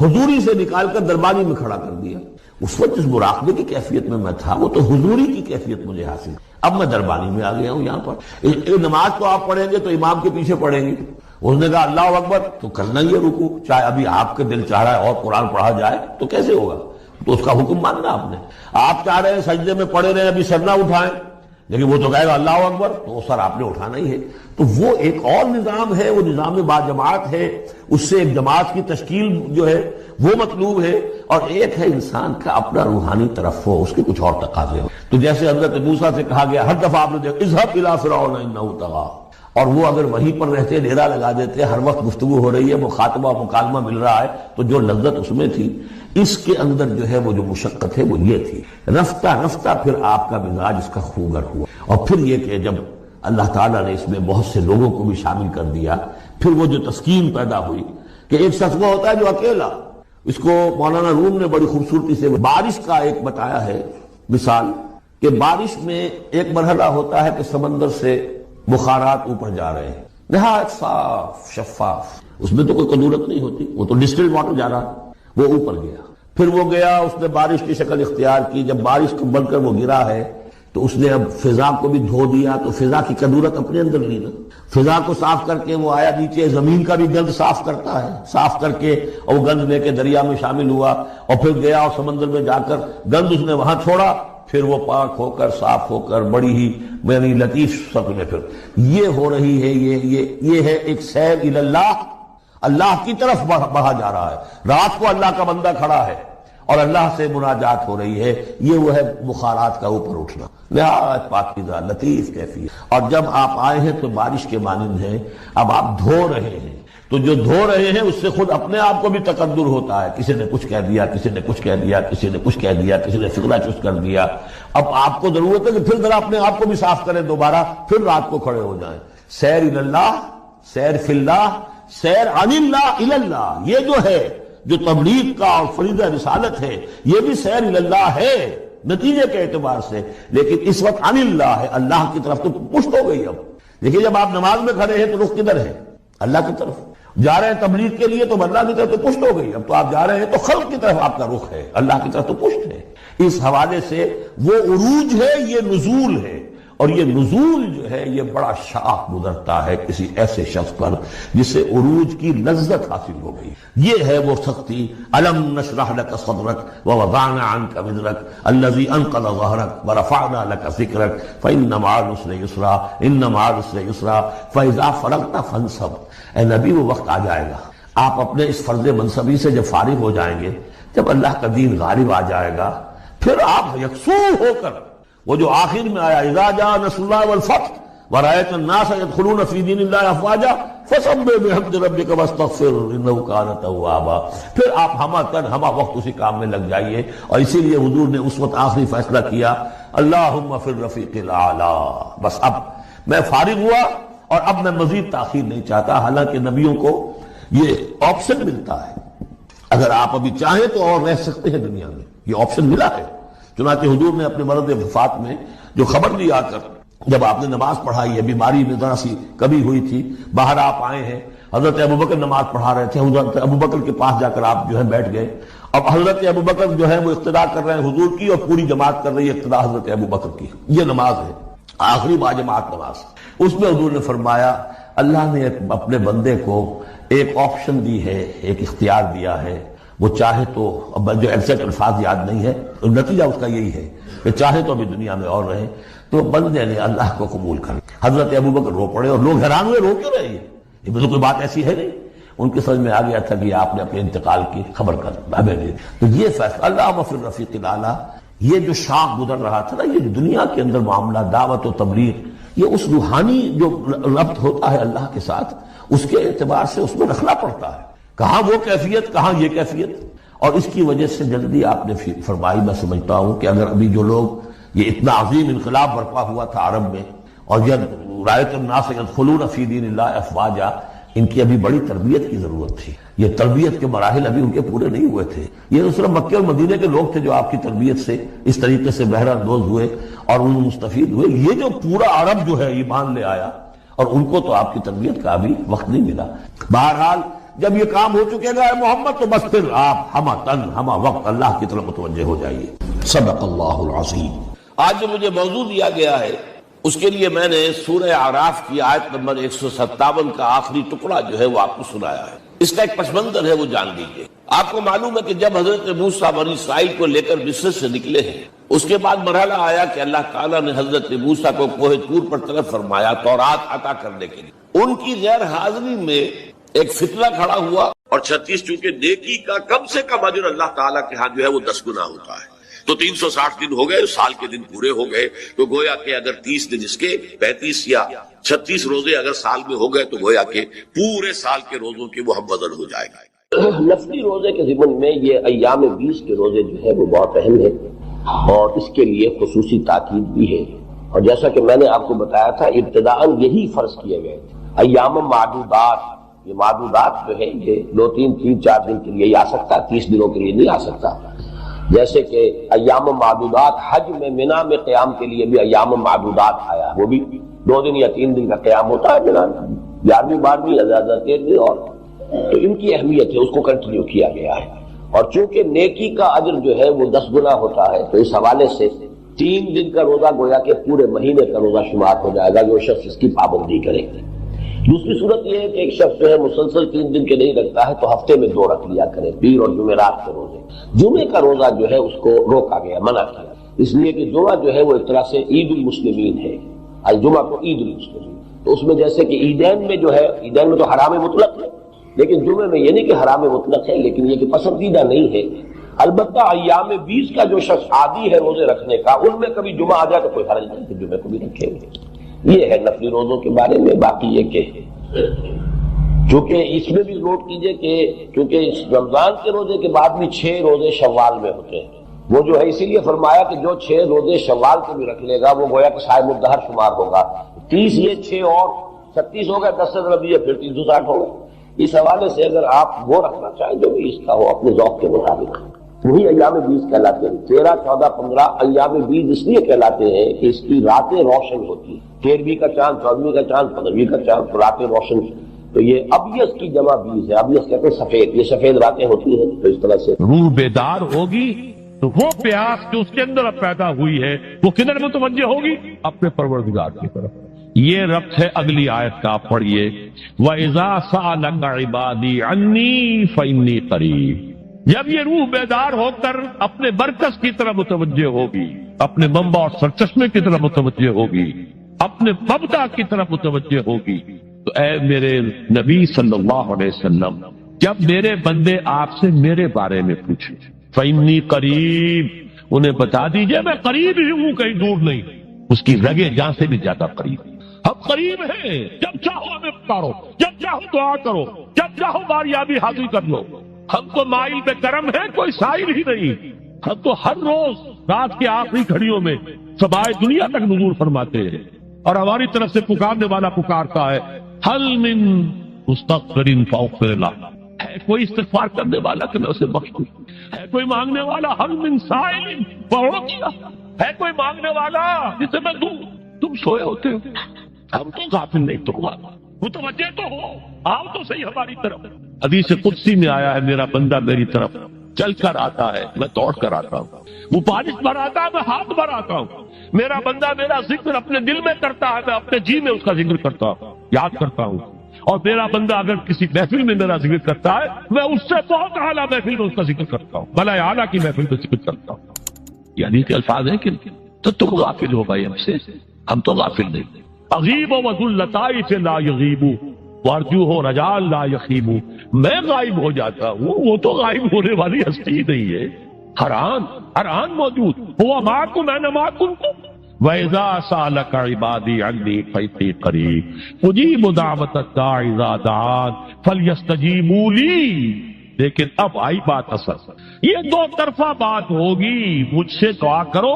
حضوری سے نکال کر دربانی میں کھڑا کر دیا۔ اس وقت جس مراقبے کی کیفیت میں تھا وہ تو حضوری کی کیفیت مجھے حاصل، اب میں دربانی میں آ گیا ہوں یہاں پر۔ نماز تو آپ پڑھیں گے تو امام کے پیچھے پڑھیں گے، اس نے کہا اللہ اکبر تو کرنا ہی ہے رکوع، چاہے ابھی آپ کے دل چاہ رہا ہے اور قرآن پڑھا جائے تو کیسے ہوگا، تو اس کا حکم ماننا آپ نے۔ آپ چاہ رہے ہیں سجدے میں پڑے رہے ابھی سر نہ اٹھائیں، لیکن وہ تو کہے گا اللہ اکبر، تو سر آپ نے اٹھانا ہی ہے۔ تو وہ ایک اور نظام ہے، وہ نظام باجماعت ہے، اس سے ایک جماعت کی تشکیل جو ہے وہ مطلوب ہے، اور ایک ہے انسان کا اپنا روحانی طرف ہو، اس کے کچھ اور تقاضے ہو۔ تو جیسے حضرت موسیٰ سے کہا گیا، ہر دفعہ آپ نے دیکھا اذهب الى فرعون انه طغى، اور وہ اگر وہیں پر رہتے ڈیرا لگا دیتے، ہر وقت گفتگو ہو رہی ہے، مخاطبہ مکالمہ مل رہا ہے، تو جو لذت اس میں تھی، اس کے اندر جو ہے وہ جو مشقت ہے وہ یہ تھی۔ رفتہ رفتہ پھر آپ کا مزاج اس کا خوگر ہوا، اور پھر یہ کہ جب اللہ تعالیٰ نے اس میں بہت سے لوگوں کو بھی شامل کر دیا، پھر وہ جو تسکین پیدا ہوئی کہ ایک شخص وہ ہوتا ہے جو اکیلا، اس کو مولانا روم نے بڑی خوبصورتی سے بارش کا ایک بتایا ہے مثال، کہ بارش میں ایک مرحلہ ہوتا ہے کہ سمندر سے بخارات اوپر جا رہے ہیں، نہایت صاف شفاف، اس میں تو کوئی قدورت نہیں ہوتی، وہ تو ڈسٹلڈ واٹر جا رہا، وہ اوپر گیا، پھر وہ گیا، اس نے بارش کی شکل اختیار کی، جب بارش بن کر وہ گرا ہے تو اس نے اب فضا کو بھی دھو دیا، تو فضا کی قدورت اپنے اندر لی نا، فضا کو صاف کر کے وہ آیا نیچے، زمین کا بھی گند صاف کرتا ہے، صاف کر کے اور وہ گند لے کے دریا میں شامل ہوا، اور پھر گیا اور سمندر میں جا کر گند اس نے وہاں چھوڑا، پھر وہ پاک ہو کر صاف ہو کر بڑی ہی یعنی لطیف شکل میں پھر یہ ہو رہی ہے، یہ ہے ایک سیر الی اللہ، اللہ کی طرف بڑھا جا رہا ہے، رات کو اللہ کا بندہ کھڑا ہے اور اللہ سے مناجات ہو رہی ہے، یہ وہ ہے بخارات کا اوپر اٹھنا، نہایت پاکیزہ لطیف کیفیت۔ اور جب آپ آئے ہیں تو بارش کے مانند ہیں، اب آپ دھو رہے ہیں، تو جو دھو رہے ہیں اس سے خود اپنے آپ کو بھی تقدر ہوتا ہے، کسی نے کچھ کہہ دیا، کسی نے کچھ کہہ دیا، کسی نے کچھ کہہ دیا، کسی نے فکرہ چست کر دیا، اب آپ کو ضرورت ہے کہ پھر ذرا اپنے آپ کو بھی صاف کریں دوبارہ، پھر رات کو کھڑے ہو جائیں۔ سیر الی اللہ، سیر فی اللہ، سیر عن اللہ الی اللہ، یہ جو ہے جو تبلیغ کا اور فریضہ رسالت ہے، یہ بھی سیر الی اللہ ہے نتیجے کے اعتبار سے، لیکن اس وقت عن اللہ ہے، اللہ کی طرف تو پشت ہو گئی۔ اب دیکھیے جب آپ نماز میں کھڑے ہیں تو رخ کدھر ہے؟ اللہ کی طرف۔ جا رہے ہیں تبلیغ کے لیے تو اللہ کی طرف تو پشت ہو گئی، اب تو آپ جا رہے ہیں تو خلق کی طرف آپ کا رخ ہے، اللہ کی طرف تو پشت ہے۔ اس حوالے سے وہ عروج ہے، یہ نزول ہے، اور یہ نزول جو ہے یہ بڑا شاق گزرتا ہے کسی ایسے شخص پر جسے عروج کی لذت حاصل ہو گئی. یہ ہے وہ سختی. الم نشرح لك صدرك ووضعنا عنك وزرك الذي انقض ظهرك ورفعنا لك ذكرك فان مع العسر يسرا ان مع العسر يسرا فاذا فرغت فانصب. اے نبی وہ وقت آ جائے گا آپ اپنے اس فرض منصبی سے جب فارغ ہو جائیں گے, جب اللہ کا دین غالب آ جائے گا, پھر آپ یکسو ہو کر وہ جو آخر میں آیا اذا جاء نصر اللہ والفتح ورأيت الناس يدخلون في دين الله افواجا فسبح بحمد ربك واستغفر انه كان توابا, پھر آپ ہمہ وقت اسی کام میں لگ جائیے. اور اسی لیے حضور نے اس وقت آخری فیصلہ کیا اللہم فی الرفیق الاعلی. بس اب میں فارغ ہوا اور اب میں مزید تاخیر نہیں چاہتا. حالانکہ نبیوں کو یہ آپشن ملتا ہے, اگر آپ ابھی چاہیں تو اور رہ سکتے ہیں دنیا میں, یہ آپشن ملا ہے. چنانچہ حضور نے اپنے مرض وفات میں جو خبر دی آ کر, جب آپ نے نماز پڑھائی ہے, بیماری میں ذرا سی کمی ہوئی تھی, باہر آپ آئے ہیں, حضرت ابوبکر نماز پڑھا رہے تھے, حضرت ابوبکر کے پاس جا کر آپ جو ہے بیٹھ گئے. اب حضرت ابوبکر جو ہے وہ اقتدا کر رہے ہیں حضور کی, اور پوری جماعت کر رہی ہے اقتدا حضرت ابوبکر کی. یہ نماز ہے آخری باجماعت نماز. اس میں حضور نے فرمایا اللہ نے اپنے بندے کو ایک آپشن دی ہے, ایک اختیار دیا ہے. وہ چاہے تو, اب جو ایگزیکٹ الفاظ یاد نہیں ہے, نتیجہ اس کا یہی ہے کہ چاہے تو ابھی دنیا میں اور رہے, تو بندے نے اللہ کو قبول کر. حضرت ابوبکر رو پڑے اور لوگ حیران ہوئے, رو کیوں رہے ہیں, یہ تو کوئی بات ایسی ہے نہیں. ان کی سمجھ میں آ گیا تھا کہ آپ نے اپنے انتقال کی خبر کر ہمیں دی. تو یہ فیصلہ اللہ فی الرفیق الاعلی, یہ جو شاخ گزر رہا تھا نا, یہ دنیا کے اندر معاملہ دعوت و تبلیغ, یہ اس روحانی جو ربط ہوتا ہے اللہ کے ساتھ, اس کے اعتبار سے اس میں رکھنا پڑتا ہے. کہاں وہ کیفیت, کہاں یہ کیفیت. اور اس کی وجہ سے جلدی آپ نے فرمائی, میں سمجھتا ہوں کہ اگر ابھی جو لوگ یہ اتنا عظیم انقلاب برپا ہوا تھا عرب میں, اور جب رأیت الناس يدخلون فی دین اللہ افواجا, ان کی ابھی بڑی تربیت کی ضرورت تھی. یہ تربیت کے مراحل ابھی ان کے پورے نہیں ہوئے تھے. یہ تو صرف مکے اور مدینے کے لوگ تھے جو آپ کی تربیت سے اس طریقے سے بہرہ اندوز ہوئے اور ان مستفید ہوئے. یہ جو پورا عرب جو ہے ایمان لے آیا, اور ان کو تو آپ کی تربیت کا بھی وقت نہیں ملا. بہرحال جب یہ کام ہو چکے گا محمد, تو بس پھر آپ ہمہ وقت اللہ کی طرف متوجہ ہو جائیے. صدق اللہ العظیم. آج جو مجھے موضوع دیا گیا ہے اس کے لیے میں نے سورہ اعراف کی آیت نمبر 157 کا آخری ٹکڑا جو ہے وہ آپ کو سنایا ہے. اس کا ایک پس منظر ہے, وہ جان لیجیے. آپ کو معلوم ہے کہ جب حضرت موسیٰ بنی اسرائیل کو لے کر مصر سے نکلے ہیں, اس کے بعد مرحلہ آیا کہ اللہ تعالیٰ نے حضرت موسیٰ کو کوہ طور پر طلب فرمایا تورات عطا کرنے کے لیے. ان کی غیر حاضری میں ایک فتنہ کھڑا ہوا, اور 36 چونکہ نیکی کا کم سے کم اجر اللہ تعالیٰ کے ہاں جو ہے وہ 10 گنا ہوتا ہے. تو 360 دن ہو گئے, سال کے دن پورے ہو گئے, تو گویا کہ اگر 30 دن اس کے 35 یا 36 روزے اگر سال میں ہو گئے, تو گویا کہ پورے سال کے روزوں کے وہ ہم وزن ہو جائے گا. نفلی روزے کے ضمن میں یہ ایام 20 کے روزے جو ہے وہ بہت اہم ہے, اور اس کے لیے خصوصی تاکید بھی ہے. اور جیسا کہ میں نے آپ کو بتایا تھا, ابتداءً یہی فرض کیے گئے تھے. ایام معدودات, یہ معدودات جو ہے یہ 2 3 4 دن کے لیے آ سکتا, 30 دنوں کے لیے نہیں آ سکتا. جیسے کہ ایام معدودات حج میں مینا میں قیام کے لیے بھی ایام معدودات آیا, وہ بھی 2 دن یا 3 دن کا قیام ہوتا ہے مینا میں, 11ویں 12ویں زیادہ 13ویں, اور تو ان کی اہمیت ہے, اس کو کنٹینیو کیا گیا ہے. اور چونکہ نیکی کا اجر جو ہے وہ 10 گنا ہوتا ہے, تو اس حوالے سے 3 دن کا روزہ گویا کہ پورے مہینے کا روزہ شمار ہو جائے گا جو شخص اس کی پابندی کرے. دوسری صورت یہ ہے کہ ایک شخص جو ہے مسلسل 3 دن کے نہیں رکھتا ہے, تو ہفتے میں 2 رکھ لیا کرے, پیر اور جمعرات کے روزے. جمعے کا روزہ جو ہے اس کو روکا گیا, منع کیا, اس لیے کہ جمعہ جو ہے وہ ایک طرح سے عید المسلمین ہے. الجمعہ کو عید المسلمین, تو اس میں جیسے کہ عیدین میں جو ہے, عیدین میں تو حرام مطلق ہے, لیکن جمعے میں یہ نہیں کہ حرام مطلق ہے, لیکن یہ کہ پسندیدہ نہیں ہے. البتہ ایام 20 کا جو شخص عادی ہے روزے رکھنے کا, ان میں کبھی جمعہ آ جائے تو کوئی حرج نہیں کہ جمعے کو بھی رکھیں گے. یہ ہے نفلی روزوں کے بارے میں. باقی یہ کہ چونکہ اس میں بھی نوٹ کیجئے کہ چونکہ رمضان کے روزے کے بعد بھی 6 روزے شوال میں ہوتے ہیں, وہ جو ہے اسی لیے فرمایا کہ جو 6 روزے شوال کے بھی رکھ لے گا وہ گویا کہ صائم الدہر شمار ہوگا. 30 یہ 6 اور 36 ہو گئے, 10 سے ضرب یہ پھر 360 ہو گئے. اس حوالے سے اگر آپ وہ رکھنا چاہیں جو بھی اس کا ہو اپنے ذوق کے مطابق, وہی ایام 20 کہلاتے ہیں. 13 14 15 ایام 20 اس لیے کہلاتے ہیں کہ اس کی راتیں روشن ہوتی ہیں. 13ویں کا چاند, 14ویں کا چاند, 15ویں کا چاند, تو راتیں روشن. تو یہ ابیض کی جمع 20 ہے. ابیض کہتے ہیں سفید, یہ سفید راتیں ہوتی ہیں. تو اس طرح سے روح بیدار ہوگی تو وہ پیاس جو اس کے اندر اب پیدا ہوئی ہے وہ کدھر متوجہ ہوگی؟ اپنے پروردگار کی طرف۔ یہ ربط ہے اگلی آیت کا، آپ پڑھیے وَإِذَا سَأَلَكَ عِبَادِي عَنِّي فَإِنِّي قَرِيبٌ۔ جب یہ روح بیدار ہو کر اپنے مرکز کی طرف متوجہ ہوگی، اپنے منبع اور سرچشمے کی طرف متوجہ ہوگی، اپنے مبدا کی طرف متوجہ ہوگی، تو اے میرے نبی صلی اللہ علیہ وسلم جب میرے بندے آپ سے میرے بارے میں پوچھیں فَإِنِّي قریب، انہیں بتا دیجئے میں قریب ہی ہوں، کہیں دور نہیں، اس کی رگے جان سے بھی زیادہ قریب۔ ہم قریب ہیں، جب چاہو ہمیں پکارو، جب چاہو دعا کرو، جب چاہو باریابی حاصل کر لو۔ ہم تو مائل پہ کرم ہے، کوئی سائل ہی نہیں۔ ہم تو ہر روز رات کے آخری گھڑیوں میں سمائے دنیا تک نزول فرماتے ہیں، اور ہماری طرف سے پکارنے والا پکارتا ہے حل من مستغفر فاغفر لہ، ہے کوئی استغفار کرنے والا کہ میں اسے بخش دوں، ہے کوئی مانگنے والا حل من سائل فاعطی، ہے کوئی مانگنے والا جسے میں دوں۔ تم سوئے ہوتے ہو، ہم تو غافل نہیں، تو متوجہ تو ہو، آؤ تو صحیح ہماری طرف۔ حدیث قدسی میں آیا ہے میرا بندہ میری طرف چل کر آتا ہے، میں دوڑ کر آتا ہوں، وہ بارش بھراتا ہے، میں ہاتھ بھراتا ہوں۔ میرا بندہ میرا ذکر اپنے دل میں کرتا ہے، میں اپنے جی میں اس کا ذکر کرتا ہوں، یاد کرتا ہوں۔ اور میرا بندہ اگر کسی محفل میں میرا ذکر کرتا ہے، میں اس سے بہت اعلیٰ محفل میں اس کا ذکر کرتا ہوں، بھلا اعلیٰ کی محفل میں ذکر کرتا ہوں۔ یعنی کہ الفاظ ہیں کہ تو تم غافل ہو بھائی ہم سے، ہم تو غافل نہیں۔ اغیب و ذو اللطائف لا یغیب وارجو ہو رجال لا یخیب، میں غائب ہو جاتا ہوں، وہ تو غائب ہونے والی ہستی نہیں ہے، ہر آن موجود، وہ معکم انا معکم۔ وَإِذَا سَأَلَكَ عِبَادِي عَنِّي فَإِنِّي قَرِيبٌ أُجِيبُ دَعْوَةَ الدَّاعِ إِذَا دَعَانِ فَلْيَسْتَجِيبُوا لِي۔ لیکن اب آئی بات اصل، یہ دو طرفہ بات ہوگی، مجھ سے دعا کرو،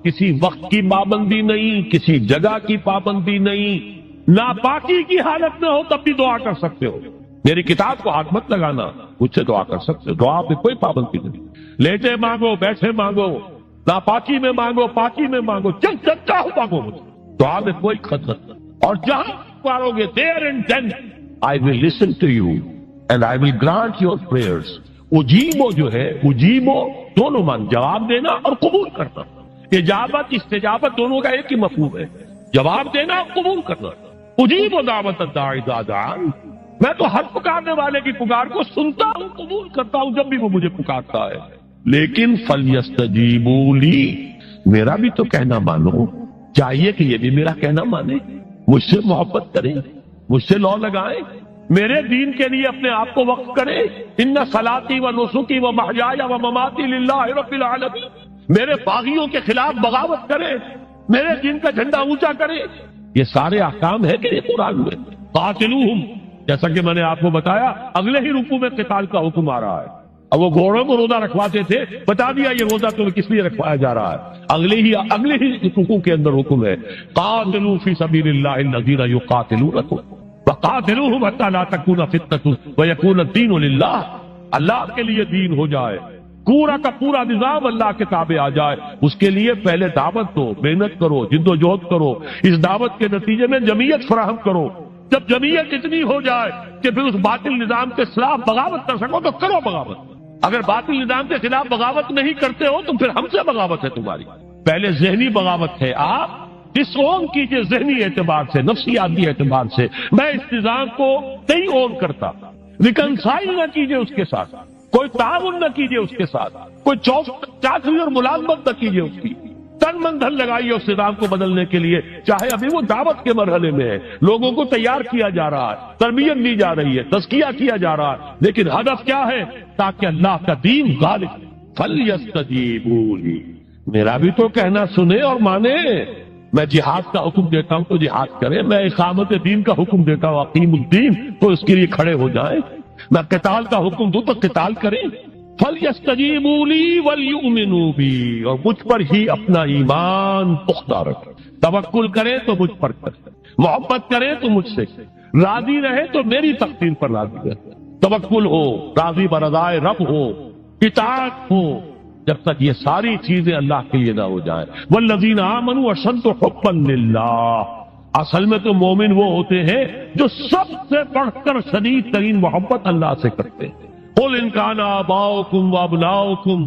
کسی وقت کی پابندی نہیں، کسی جگہ کی پابندی نہیں، ناپاکی کی حالت میں ہو تب بھی دعا کر سکتے ہو، میری کتاب کو ہاتھ مت لگانا، مجھ سے دعا کر سکتے ہو، دعا پہ کوئی پابندی نہیں، لیٹے مانگو، بیٹھے مانگو، ناپاکی میں مانگو، پاکی میں مانگو، جب چاہو مانگو، دعا میں کوئی خطرت نہیں۔ اور جہاں پکارو گے there and then I will listen to you and I will grant your prayers۔ اجیبو جو ہے، اجیبو دونوں مان، جواب دینا اور قبول کرنا، اجابت استجابت دونوں کا ایک ہی مفہوم ہے، جواب دینا اور قبول کرنا۔ اجیب دعوت الداعی اذا دعان، میں تو ہر پکارنے والے کی پکار کو سنتا ہوں، قبول کرتا ہوں جب بھی وہ مجھے پکارتا ہے، لیکن فلیستجیبوا لی، میرا بھی تو کہنا مانو، چاہیے کہ یہ بھی میرا کہنا مانے، مجھ سے محبت کریں، مجھ سے لو لگائیں، میرے دین کے لیے اپنے آپ کو وقف کریں۔ ان صلاتی و نسکی و محیای و مماتی للہ رب العالمین، میرے باغیوں کے خلاف بغاوت کریں، میرے دین کا جھنڈا اونچا کریں، یہ سارے احکام ہے کہ یہ قرآن میں۔ قاتلوہم، جیسا کہ میں نے آپ کو بتایا اگلے ہی رکوع میں قتال کا حکم آ رہا ہے، اب وہ گھوڑوں کو روزہ رکھواتے تھے، بتا دیا یہ روزہ تمہیں کس لیے رکھوایا جا رہا ہے، اگلے ہی رکوع کے اندر حکم ہے قاتلوا فی سبیل اللہ الذین یقاتلونکم وقاتلوہم حتی لا تکون فتنۃ ویکون الدین للہ، اللہ کے لیے دین ہو جائے، پورا کا پورا نظام اللہ کے تابع آ جائے، اس کے لیے پہلے دعوت دو، محنت کرو، جد و جہد کرو، اس دعوت کے نتیجے میں جمعیت فراہم کرو، جب جمعیت اتنی ہو جائے کہ پھر اس باطل نظام کے خلاف بغاوت کر سکو تو کرو بغاوت، اگر باطل نظام کے خلاف بغاوت نہیں کرتے ہو تو پھر ہم سے بغاوت ہے تمہاری۔ پہلے ذہنی بغاوت ہے، آپ ڈس اون کیجئے ذہنی اعتبار سے، نفسیاتی اعتبار سے، میں اس نظام کو نہیں اون کرتا، ریکنسائل نہ کیجئے اس کے ساتھ، کوئی تعاون نہ کیجئے اس کے ساتھ، کوئی چاچری اور ملازمت نہ کیجئے اس کی، تن من دھن لگائیے اس نظام کو بدلنے کے لیے، چاہے ابھی وہ دعوت کے مرحلے میں ہے، لوگوں کو تیار کیا جا رہا ہے، تربیت دی جا رہی ہے، تزکیہ کیا جا رہا ہے، لیکن ہدف کیا ہے؟ تاکہ اللہ کا دین غالب۔ فَلْيَسْتَجِيبُوا لِي، میرا بھی تو کہنا سنے اور مانے، میں جہاد کا حکم دیتا ہوں تو جہاد کریں، میں اقامت دین کا حکم دیتا ہوں اقیم الدین تو اس کے لیے کھڑے ہو جائیں، میں قتال کا حکم دوں تو قتال کریں۔ فَلْيَسْتَجِيبُوا لِي وَلْيُؤْمِنُوا بِي، اور مجھ پر ہی اپنا ایمان پختہ رکھیں، توکل کریں تو مجھ پر کریں، محبت کریں تو مجھ سے، راضی رہے تو میری تقدیر پر راضی رہے، توکل ہو، راضی برضائے رب ہو، اطاعت ہو، جب تک یہ ساری چیزیں اللہ کے لیے نہ ہو جائیں۔ والذین آمنوا اشد حبا للہ، اصل میں تو مومن وہ ہوتے ہیں جو سب سے بڑھ کر شدید ترین محبت اللہ سے کرتے ہیں۔ قل ان کان آباؤکم وابناؤکم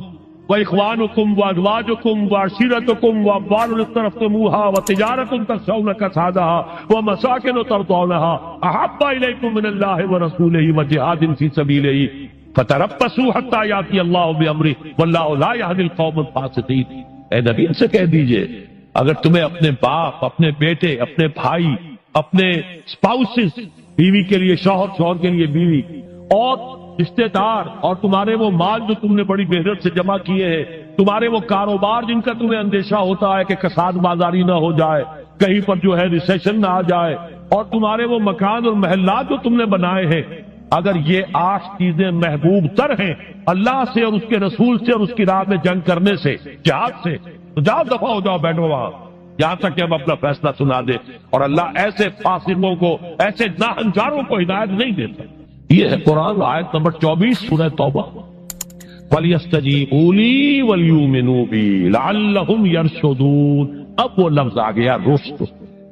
وإخوانكم وأزواجكم وعشيرتكم وأموال اقترفتموها وتجارة تخشون كسادها ومساكن ترضونها أحب إليكم من الله ورسوله وجهاد في سبيله فتربصوا حتى يأتي الله بأمره والله لا يهدي القوم الفاسقين۔ اے نبی ان سے کہہ دیجئے اگر تمہیں اپنے باپ، اپنے بیٹے، اپنے بھائی، اپنے اسپاؤسز، بیوی کے لیے شوہر، شوہر کے لیے بیوی، اور رشتے دار، اور تمہارے وہ مال جو تم نے بڑی محنت سے جمع کیے ہیں، تمہارے وہ کاروبار جن کا تمہیں اندیشہ ہوتا ہے کہ کساد بازاری نہ ہو جائے، کہیں پر جو ہے ریسیشن نہ آ جائے، اور تمہارے وہ مکان اور محلات جو تم نے بنائے ہیں، اگر یہ 8 چیزیں محبوب تر ہیں اللہ سے اور اس کے رسول سے اور اس کی راہ میں جنگ کرنے سے، جہاد سے، تو جاؤ دفعہ ہو جاؤ، بیٹھو وہاں یہاں تک کہ ہم اپنا فیصلہ سنا دے۔ اور اللہ ایسے فاسقوں کو، ایسے ناہنجاروں کو ہدایت نہیں دیتا۔ یہ ہے قرآن، آیت نمبر 24 سورہ توبہ۔ وَلْيَسْتَجِيبُوا لِي وَلْيُؤْمِنُوا بِي لَعَلَّهُمْ يَرْشُدُونَ۔ اب وہ لفظ آ گیا رشد۔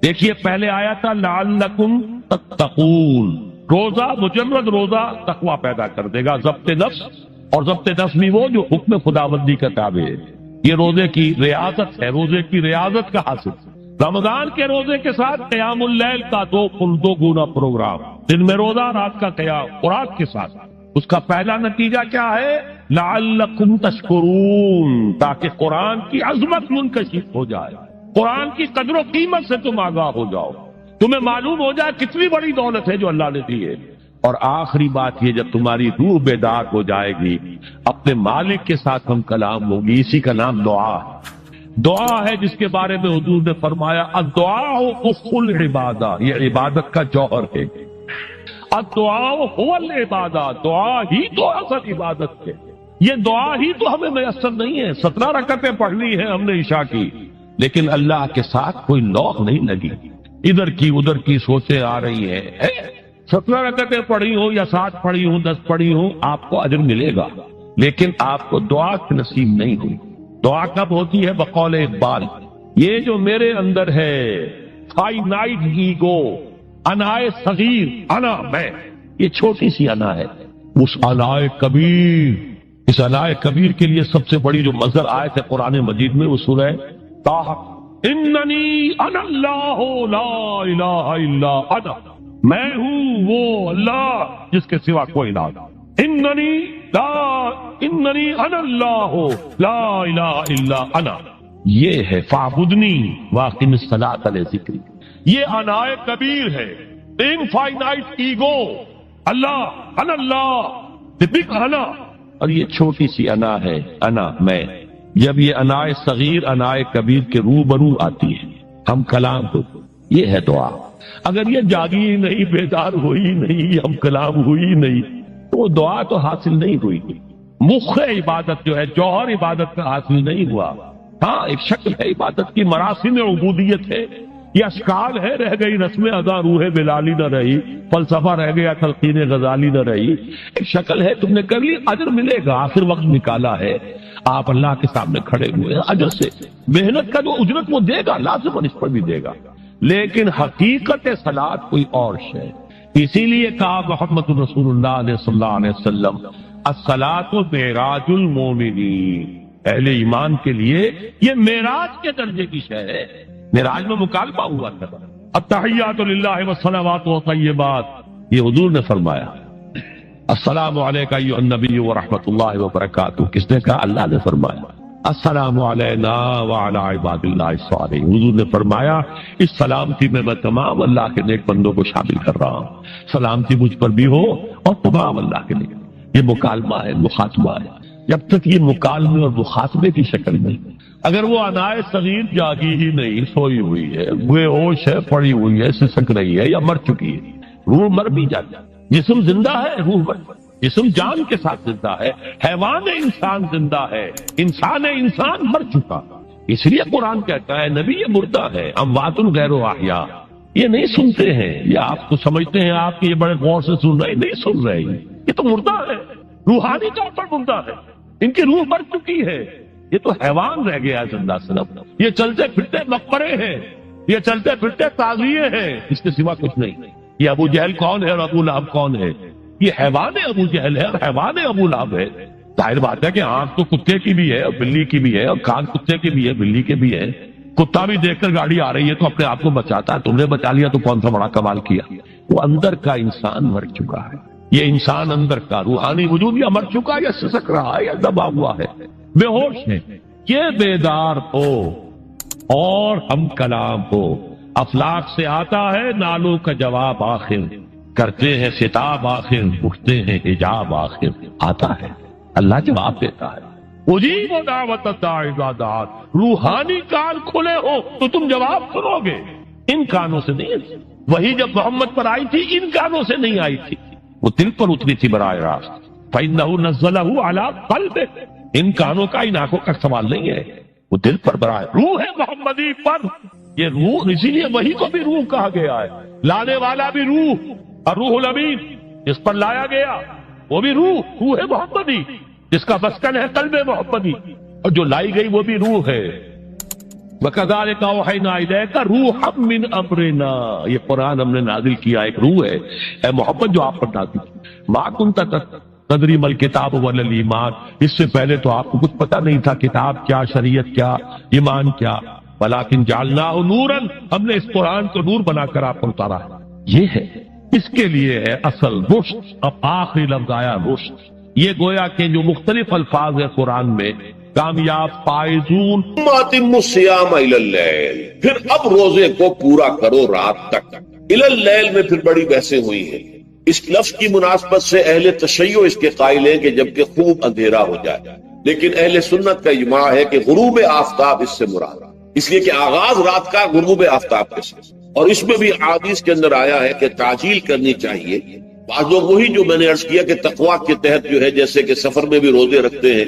دیکھیے پہلے آیا تھا لَعَلَّكُمْ تَتَّقُونَ، روزہ، مجرد روزہ تقوی پیدا کر دے گا، ضبط نفس، اور ضبط نفس بھی وہ جو حکم خداوندی کا تابع ہے۔ یہ روزے کی ریاضت ہے، روزے کی ریاضت کا حاصل۔ رمضان کے روزے کے ساتھ قیام اللیل کا دو گنا پروگرام، دن میں روزہ، رات کا قیام، قرآن کے ساتھ۔ اس کا پہلا نتیجہ کیا ہے؟ لعلکم تشکرون، تاکہ قرآن کی عظمت منکشف ہو جائے، قرآن کی قدر و قیمت سے تم آگاہ ہو جاؤ، تمہیں معلوم ہو جائے کتنی بڑی دولت ہے جو اللہ نے دی ہے۔ اور آخری بات یہ، جب تمہاری روح بیدار ہو جائے گی، اپنے مالک کے ساتھ ہم کلام ہوگی، اسی کا نام دعا ہے۔ دعا ہے جس کے بارے میں حضور نے فرمایا الدعاء اخ العبادہ، یہ عبادت کا جوہر ہے۔ الدعاء هو العبادہ، دعا ہی تو اصل عبادت ہے۔ یہ دعا ہی تو ہمیں میسر نہیں ہے۔ 17 رکعتیں پڑھ لی ہیں ہم نے عشاء کی، لیکن اللہ کے ساتھ کوئی لوگ نہیں لگی، ادھر کی ادھر کی سوچیں آ رہی ہیں۔ 17 رکعتیں پڑھی ہوں یا 7 پڑھی ہوں، 10 پڑھی ہوں، آپ کو اجر ملے گا، لیکن آپ کو دعا نصیب نہیں ہوئی۔ دعا کب ہوتی ہے؟ بقول اقبال، یہ جو میرے اندر ہے فائنائٹ ایگو، انائے صغیر، انا میں، یہ چھوٹی سی انا ہے، اس انائے کبیر، اس انائے کبیر کے لیے سب سے بڑی جو مظہر آیت ہے قرآن مجید میں وہ سورہ طٰہٰ، اننی انا اللہ لا الہ الا انا، میں ہوں وہ اللہ جس کے سوا کوئی نہ، اننی انا اللہ لا الہ الا انا، یہ ہے فاعبدنی واقم الصلاۃ لذکری۔ یہ انائے کبیر ہے، انفائنائٹ ایگو، اللہ انا اللہ، the big انا، اور یہ چھوٹی سی انا ہے، انا میں۔ جب یہ انائے صغیر انائے کبیر کے روبرو آتی ہے، ہم کلام ہو، یہ ہے دعا۔ اگر یہ جاگی نہیں، بیدار ہوئی نہیں، ہم کلام ہوئی نہیں، تو دعا تو حاصل نہیں ہوئی۔ مخ عبادت جو ہے، جوہر عبادت کا حاصل نہیں ہوا۔ ہاں ایک شکل ہے عبادت کی، مراسم عبودیت ہے، یہ اشکال ہے، رہ گئی رسم ادا، روح بلالی نہ رہی، فلسفہ رہ گیا، تلقین غزالی نہ رہی، ایک شکل ہے، تم نے کر لی، اجر ملے گا، آخر وقت نکالا ہے، آپ اللہ کے سامنے کھڑے ہوئے، اجر سے محنت کا جو اجرت وہ دے گا، لازم اس پر بھی دے گا، لیکن حقیقت صلاۃ کوئی اور شے۔ اسی لیے کہا محمد رسول اللہ صلی اللہ علیہ وسلم الصلاۃ معراج المومنین، اہل ایمان کے لیے یہ معراج کے درجے کی شے ہے۔ معراج میں مکالمہ ہوا تھا، التحیات للہ والصلوات والطیبات، یہ حضور نے فرمایا السلام علیکہ ایھا النبی ورحمۃ اللہ وبرکاتہ، کس نے کہا؟ اللہ نے فرمایا السلام علینا وعلی عباد اللہ الصالحین، حضور نے فرمایا اس سلامتی میں میں تمام اللہ کے نیک بندوں کو شامل کر رہا ہوں، سلامتی مجھ پر بھی ہو اور تمام اللہ کے نیک۔ یہ مکالمہ ہے، مخاطبہ ہے۔ جب تک یہ مکالمے اور مخاطبے کی شکل میں، اگر وہ انائے صغیر جاگی ہی نہیں، سوئی ہوئی ہے، بے ہوش ہے، پڑی ہوئی ہے، سسک رہی ہے یا مر چکی ہے، روح مر بھی جاتی ہے، جسم زندہ ہے، روح مر، جسم جان کے ساتھ زندہ ہے، حیوان انسان زندہ ہے، انسان مر چکا۔ اس لیے قرآن کہتا ہے نبی یہ مردہ ہے، اموات غیر احیاء، یہ نہیں سنتے ہیں، یہ آپ کو سمجھتے ہیں آپ کے یہ بڑے غور سے سن رہے ہیں، نہیں سن رہے ہیں، یہ تو مردہ ہے، روحانی طور پر مردہ ہے، ان کی روح مر چکی ہے، یہ تو حیوان رہ گیا ہے زندہ صرف، یہ چلتے پھرتے مقبرے ہیں، یہ چلتے پھرتے تعزیے ہیں، اس کے سوا کچھ نہیں۔ یہ ابو جہل کون ہے اور ابو لہب کون ہے؟ یہ حیوان ابو جہل ہے اور حیوان ابو لہب ہے۔ ظاہر بات ہے کہ آنکھ تو کتے کی بھی ہے اور بلی کی بھی ہے اور کان کتے کی بھی ہے بلی کے بھی ہے. کتا بھی دیکھ کر گاڑی آ رہی ہے تو اپنے آپ کو بچاتا ہے. تم نے بچا لیا تو کون سا بڑا کمال کیا. وہ اندر کا انسان مر چکا ہے. یہ انسان اندر کا روحانی وجود یا مر چکا یا سسک رہا ہے یا دبا ہوا ہے, بے ہوش ہے. یہ بیدار ہو اور ہم کلام ہو. افلاک سے آتا ہے نالوں کا جواب آخر, کرتے ہیں ستاب آخر, اٹھتے ہیں حجاب آخر. آتا ہے اللہ جواب دیتا ہے. اجیب دعوت الداعی اذا دعان. روحانی کان کھلے ہو تو تم جواب سنو گے, ان کانوں سے نہیں. وہی جب محمد پر آئی تھی ان کانوں سے نہیں آئی تھی, وہ دل پر اتری تھی براہ راست. فإنه نزله على قلبه. ان کانوں کا ان آنکھوں کا سوال نہیں ہے, وہ دل پر براہ. روح ہے محمدی پر, یہ روح, اسی لیے وہی کو بھی روح کہا گیا ہے. لانے والا بھی روح, اور روح الامین جس پر لایا گیا وہ بھی روح, روح محمدی جس کا مسکن ہے قلب محمدی, اور جو لائی گئی وہ بھی روح ہے. وَكَذَلِكَ أَوْحَيْنَا إِلَيْكَ رُوحًا مِّنْ أَمْرِنَا. یہ قرآن ہم نے نازل کیا, ایک روح ہے اے محمد جو آپ پر نازل کی. مَا كُنْتَ تَدْرِي مَا الْكِتَابُ وَلَا الْإِيمَانُ. اس سے پہلے تو آپ کو کچھ پتہ نہیں تھا کتاب کیا, شریعت کیا, ایمان کیا. وَلَكِنْ جَعَلْنَاهُ نُورًا. ہم نے اس قرآن کو نور بنا کر آپ کو اتارا ہے. یہ ہے, اس کے لیے ہے اصل رشد. اب آخری لفظ آیا رشد. یہ گویا کہ جو مختلف الفاظ ہے قرآن میں, کامیاب, فائزون. اتموا الصیام الی اللیل. پھر اب روزے کو پورا کرو رات تک. الی اللیل میں پھر بڑی بحثیں ہوئی ہیں. اس لفظ کی مناسبت سے اہل تشیع اس کے قائل ہیں کہ جبکہ خوب اندھیرا ہو جائے, لیکن اہل سنت کا اجماع ہے کہ غروب آفتاب اس سے مراد, اس لیے کہ آغاز رات کا غروب آفتاب کے ساتھ. اور اس میں بھی احادیث کے اندر آیا ہے کہ تعجیل کرنی چاہیے. بعض لوگ وہی جو میں نے عرض کیا کہ تقویٰ کے تحت جو ہے, جیسے کہ سفر میں بھی روزے رکھتے ہیں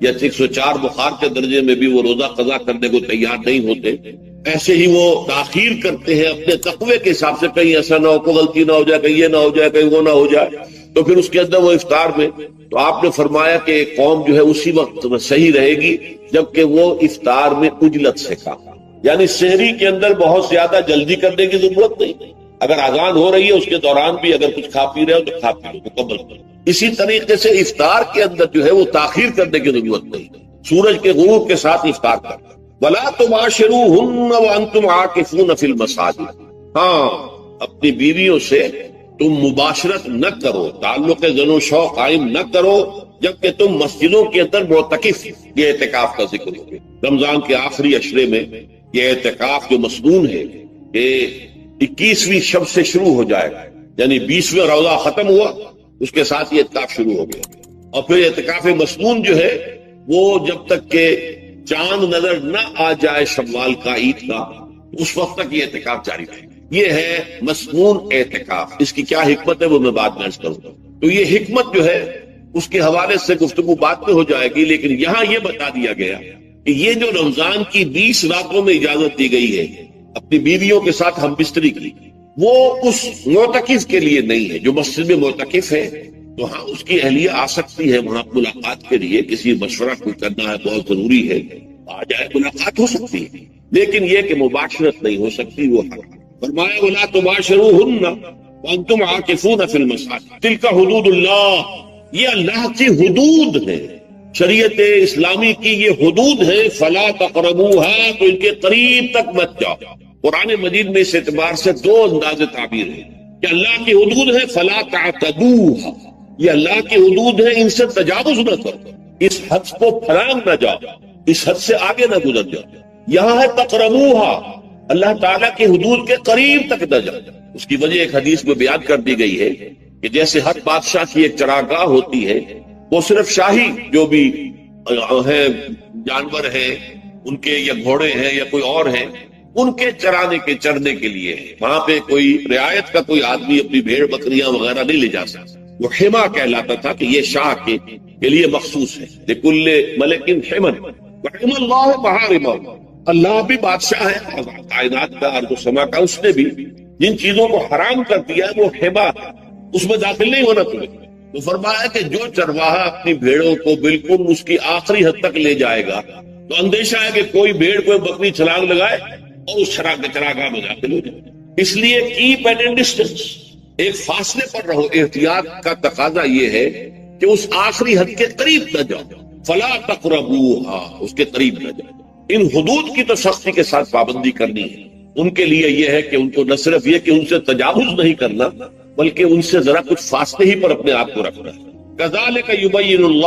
یا 104 بخار کے درجے میں بھی وہ روزہ قضا کرنے کو تیار نہیں ہوتے, ایسے ہی وہ تاخیر کرتے ہیں اپنے تقوی کے حساب سے. کہیں ایسا نہ ہو, کوئی غلطی نہ ہو جائے, کہیں یہ نہ ہو جائے, کہیں وہ نہ ہو جائے, تو پھر اس کے اندر وہ افطار میں. تو آپ نے فرمایا کہ قوم جو ہے اسی وقت صحیح رہے گی جبکہ وہ افطار میں عجلت سے کھا. یعنی سحری کے اندر بہت زیادہ جلدی کرنے کی ضرورت نہیں. اگر اذان ہو رہی ہے اس کے دوران بھی اگر کچھ کھا پی رہے ہو تو کھا پی لو, مکمل کرو. اسی طریقے سے افطار کے اندر جو ہے وہ تاخیر کرنے کی ضرورت نہیں. سورج کے غروب کے ساتھ افطار کرنا. وَلَا تُبَاشِرُوهُنَّ وَأَنْتُمْ عَاكِفُونَ فِي الْمَسَاجِدِ. ہاں, اپنی بیویوں سے تم مباشرت نہ کرو, تعلق زن و شو قائم نہ کرو جبکہ تم مسجدوں کے اندر معتکف. یہ اعتکاف کا ذکر ہو گیا. رمضان کے آخری عشرے میں یہ اعتکاف جو مسنون ہے کہ 21ویں شب سے شروع ہو جائے گا, یعنی 20واں روزہ ختم ہوا اس کے ساتھ یہ اعتکاف شروع ہو گیا. اور پھر اعتکاف مسنون جو ہے وہ جب تک کہ چاند نظر نہ آ جائے شوال کا, عید کا, اس وقت تک یہ اعتکاف جاری رہے گا. یہ ہے مسنون اعتکاف. اس کی کیا حکمت ہے وہ میں بعد میں عرض کروں گا. تو یہ حکمت جو ہے اس کے حوالے سے گفتگو بعد میں ہو جائے گی, لیکن یہاں یہ بتا دیا گیا کہ یہ جو رمضان کی 20 راتوں میں اجازت دی گئی ہے اپنی بیویوں کے ساتھ ہم بستری کی, وہ اس معتکف کے لیے نہیں ہے. جو مسجد میں معتکف ہے تو ہاں اس کی اہلیہ آ سکتی ہے وہاں ملاقات کے لیے, کسی مشورہ کوئی کرنا ہے بہت ضروری ہے, آ جائے, ملاقات ہو سکتی ہے, لیکن یہ کہ مباشرت نہیں ہو سکتی, وہ حرام. فرمایا وَلَا تُبَاشِرُوهُنَّ وَأَنْتُمْ عَاكِفُونَ فِي الْمَسَاجِدِ تِلْكَ حُدُودُ اللَّهِ. یہ اللہ کی حدود ہے, شریعت اسلامی کی یہ حدود ہے. فَلَا تَقْرَبُوهَا, تو ان کے قریب تک مت جاؤ. قرآن مجید میں اس اعتبار سے دو انداز تعبیر ہے کہ اللہ کی حدود ہے فَلَا تَعْتَدُوهَا, یہ اللہ کی حدود ہے, ان سے تجاوز نہ کرو, اس حد کو پھلانگ نہ جاؤ, اس حد سے آگے نہ گزر جاؤ. یہاں ہے تقربوها, اللہ تعالیٰ کی حدود کے قریب تک نہ جاؤ. اس کی وجہ ایک حدیث میں بیان کر دی گئی ہے کہ جیسے ہر بادشاہ کی ایک چراگاہ ہوتی ہے, وہ صرف شاہی جو بھی ہے جانور ہیں ان کے, یا گھوڑے ہیں یا کوئی اور ہیں, ان کے چرانے کے چرنے کے لیے ہے. وہاں پہ کوئی رعایت کا کوئی آدمی اپنی بھیڑ بکریاں وغیرہ نہیں لے جا سکتا. وہ حما کہلاتا تھا کہ یہ شاہ کے لیے مخصوص ہے. لکل ملک حمن وحم اللہ محارمہ, اللہ بھی بادشاہ ہے کائنات کا, ارض و سما کا. اس نے بھی جن چیزوں کو حرام کر دیا ہے وہ حما, اس میں داخل نہیں ہونا تمہیں. تو فرمایا کہ جو چرواہا اپنی بھیڑوں کو بالکل اس کی آخری حد تک لے جائے گا تو اندیشہ ہے کہ کوئی بھیڑ کوئی بکری چھلانگ لگائے اور اس چراگاہ میں داخل ہو جائے. اس لیے کیپ اینڈ ڈسٹینس, ایک فاصلے پر رہو. احتیاط کا تقاضا یہ ہے کہ اس آخری حد کے قریب نہ جاؤ، فلا تقربوها، اس کے قریب نہ جاؤ۔ ان حدود کی تو سختی کے ساتھ پابندی کرنی ہے۔ ان کے لیے یہ ہے کہ ان کو نہ صرف یہ کہ ان سے تجاوز نہیں کرنا، بلکہ ان سے ذرا کچھ فاصلے ہی پر اپنے آپ کو رکھنا ہے۔ کذالک یبین اللہ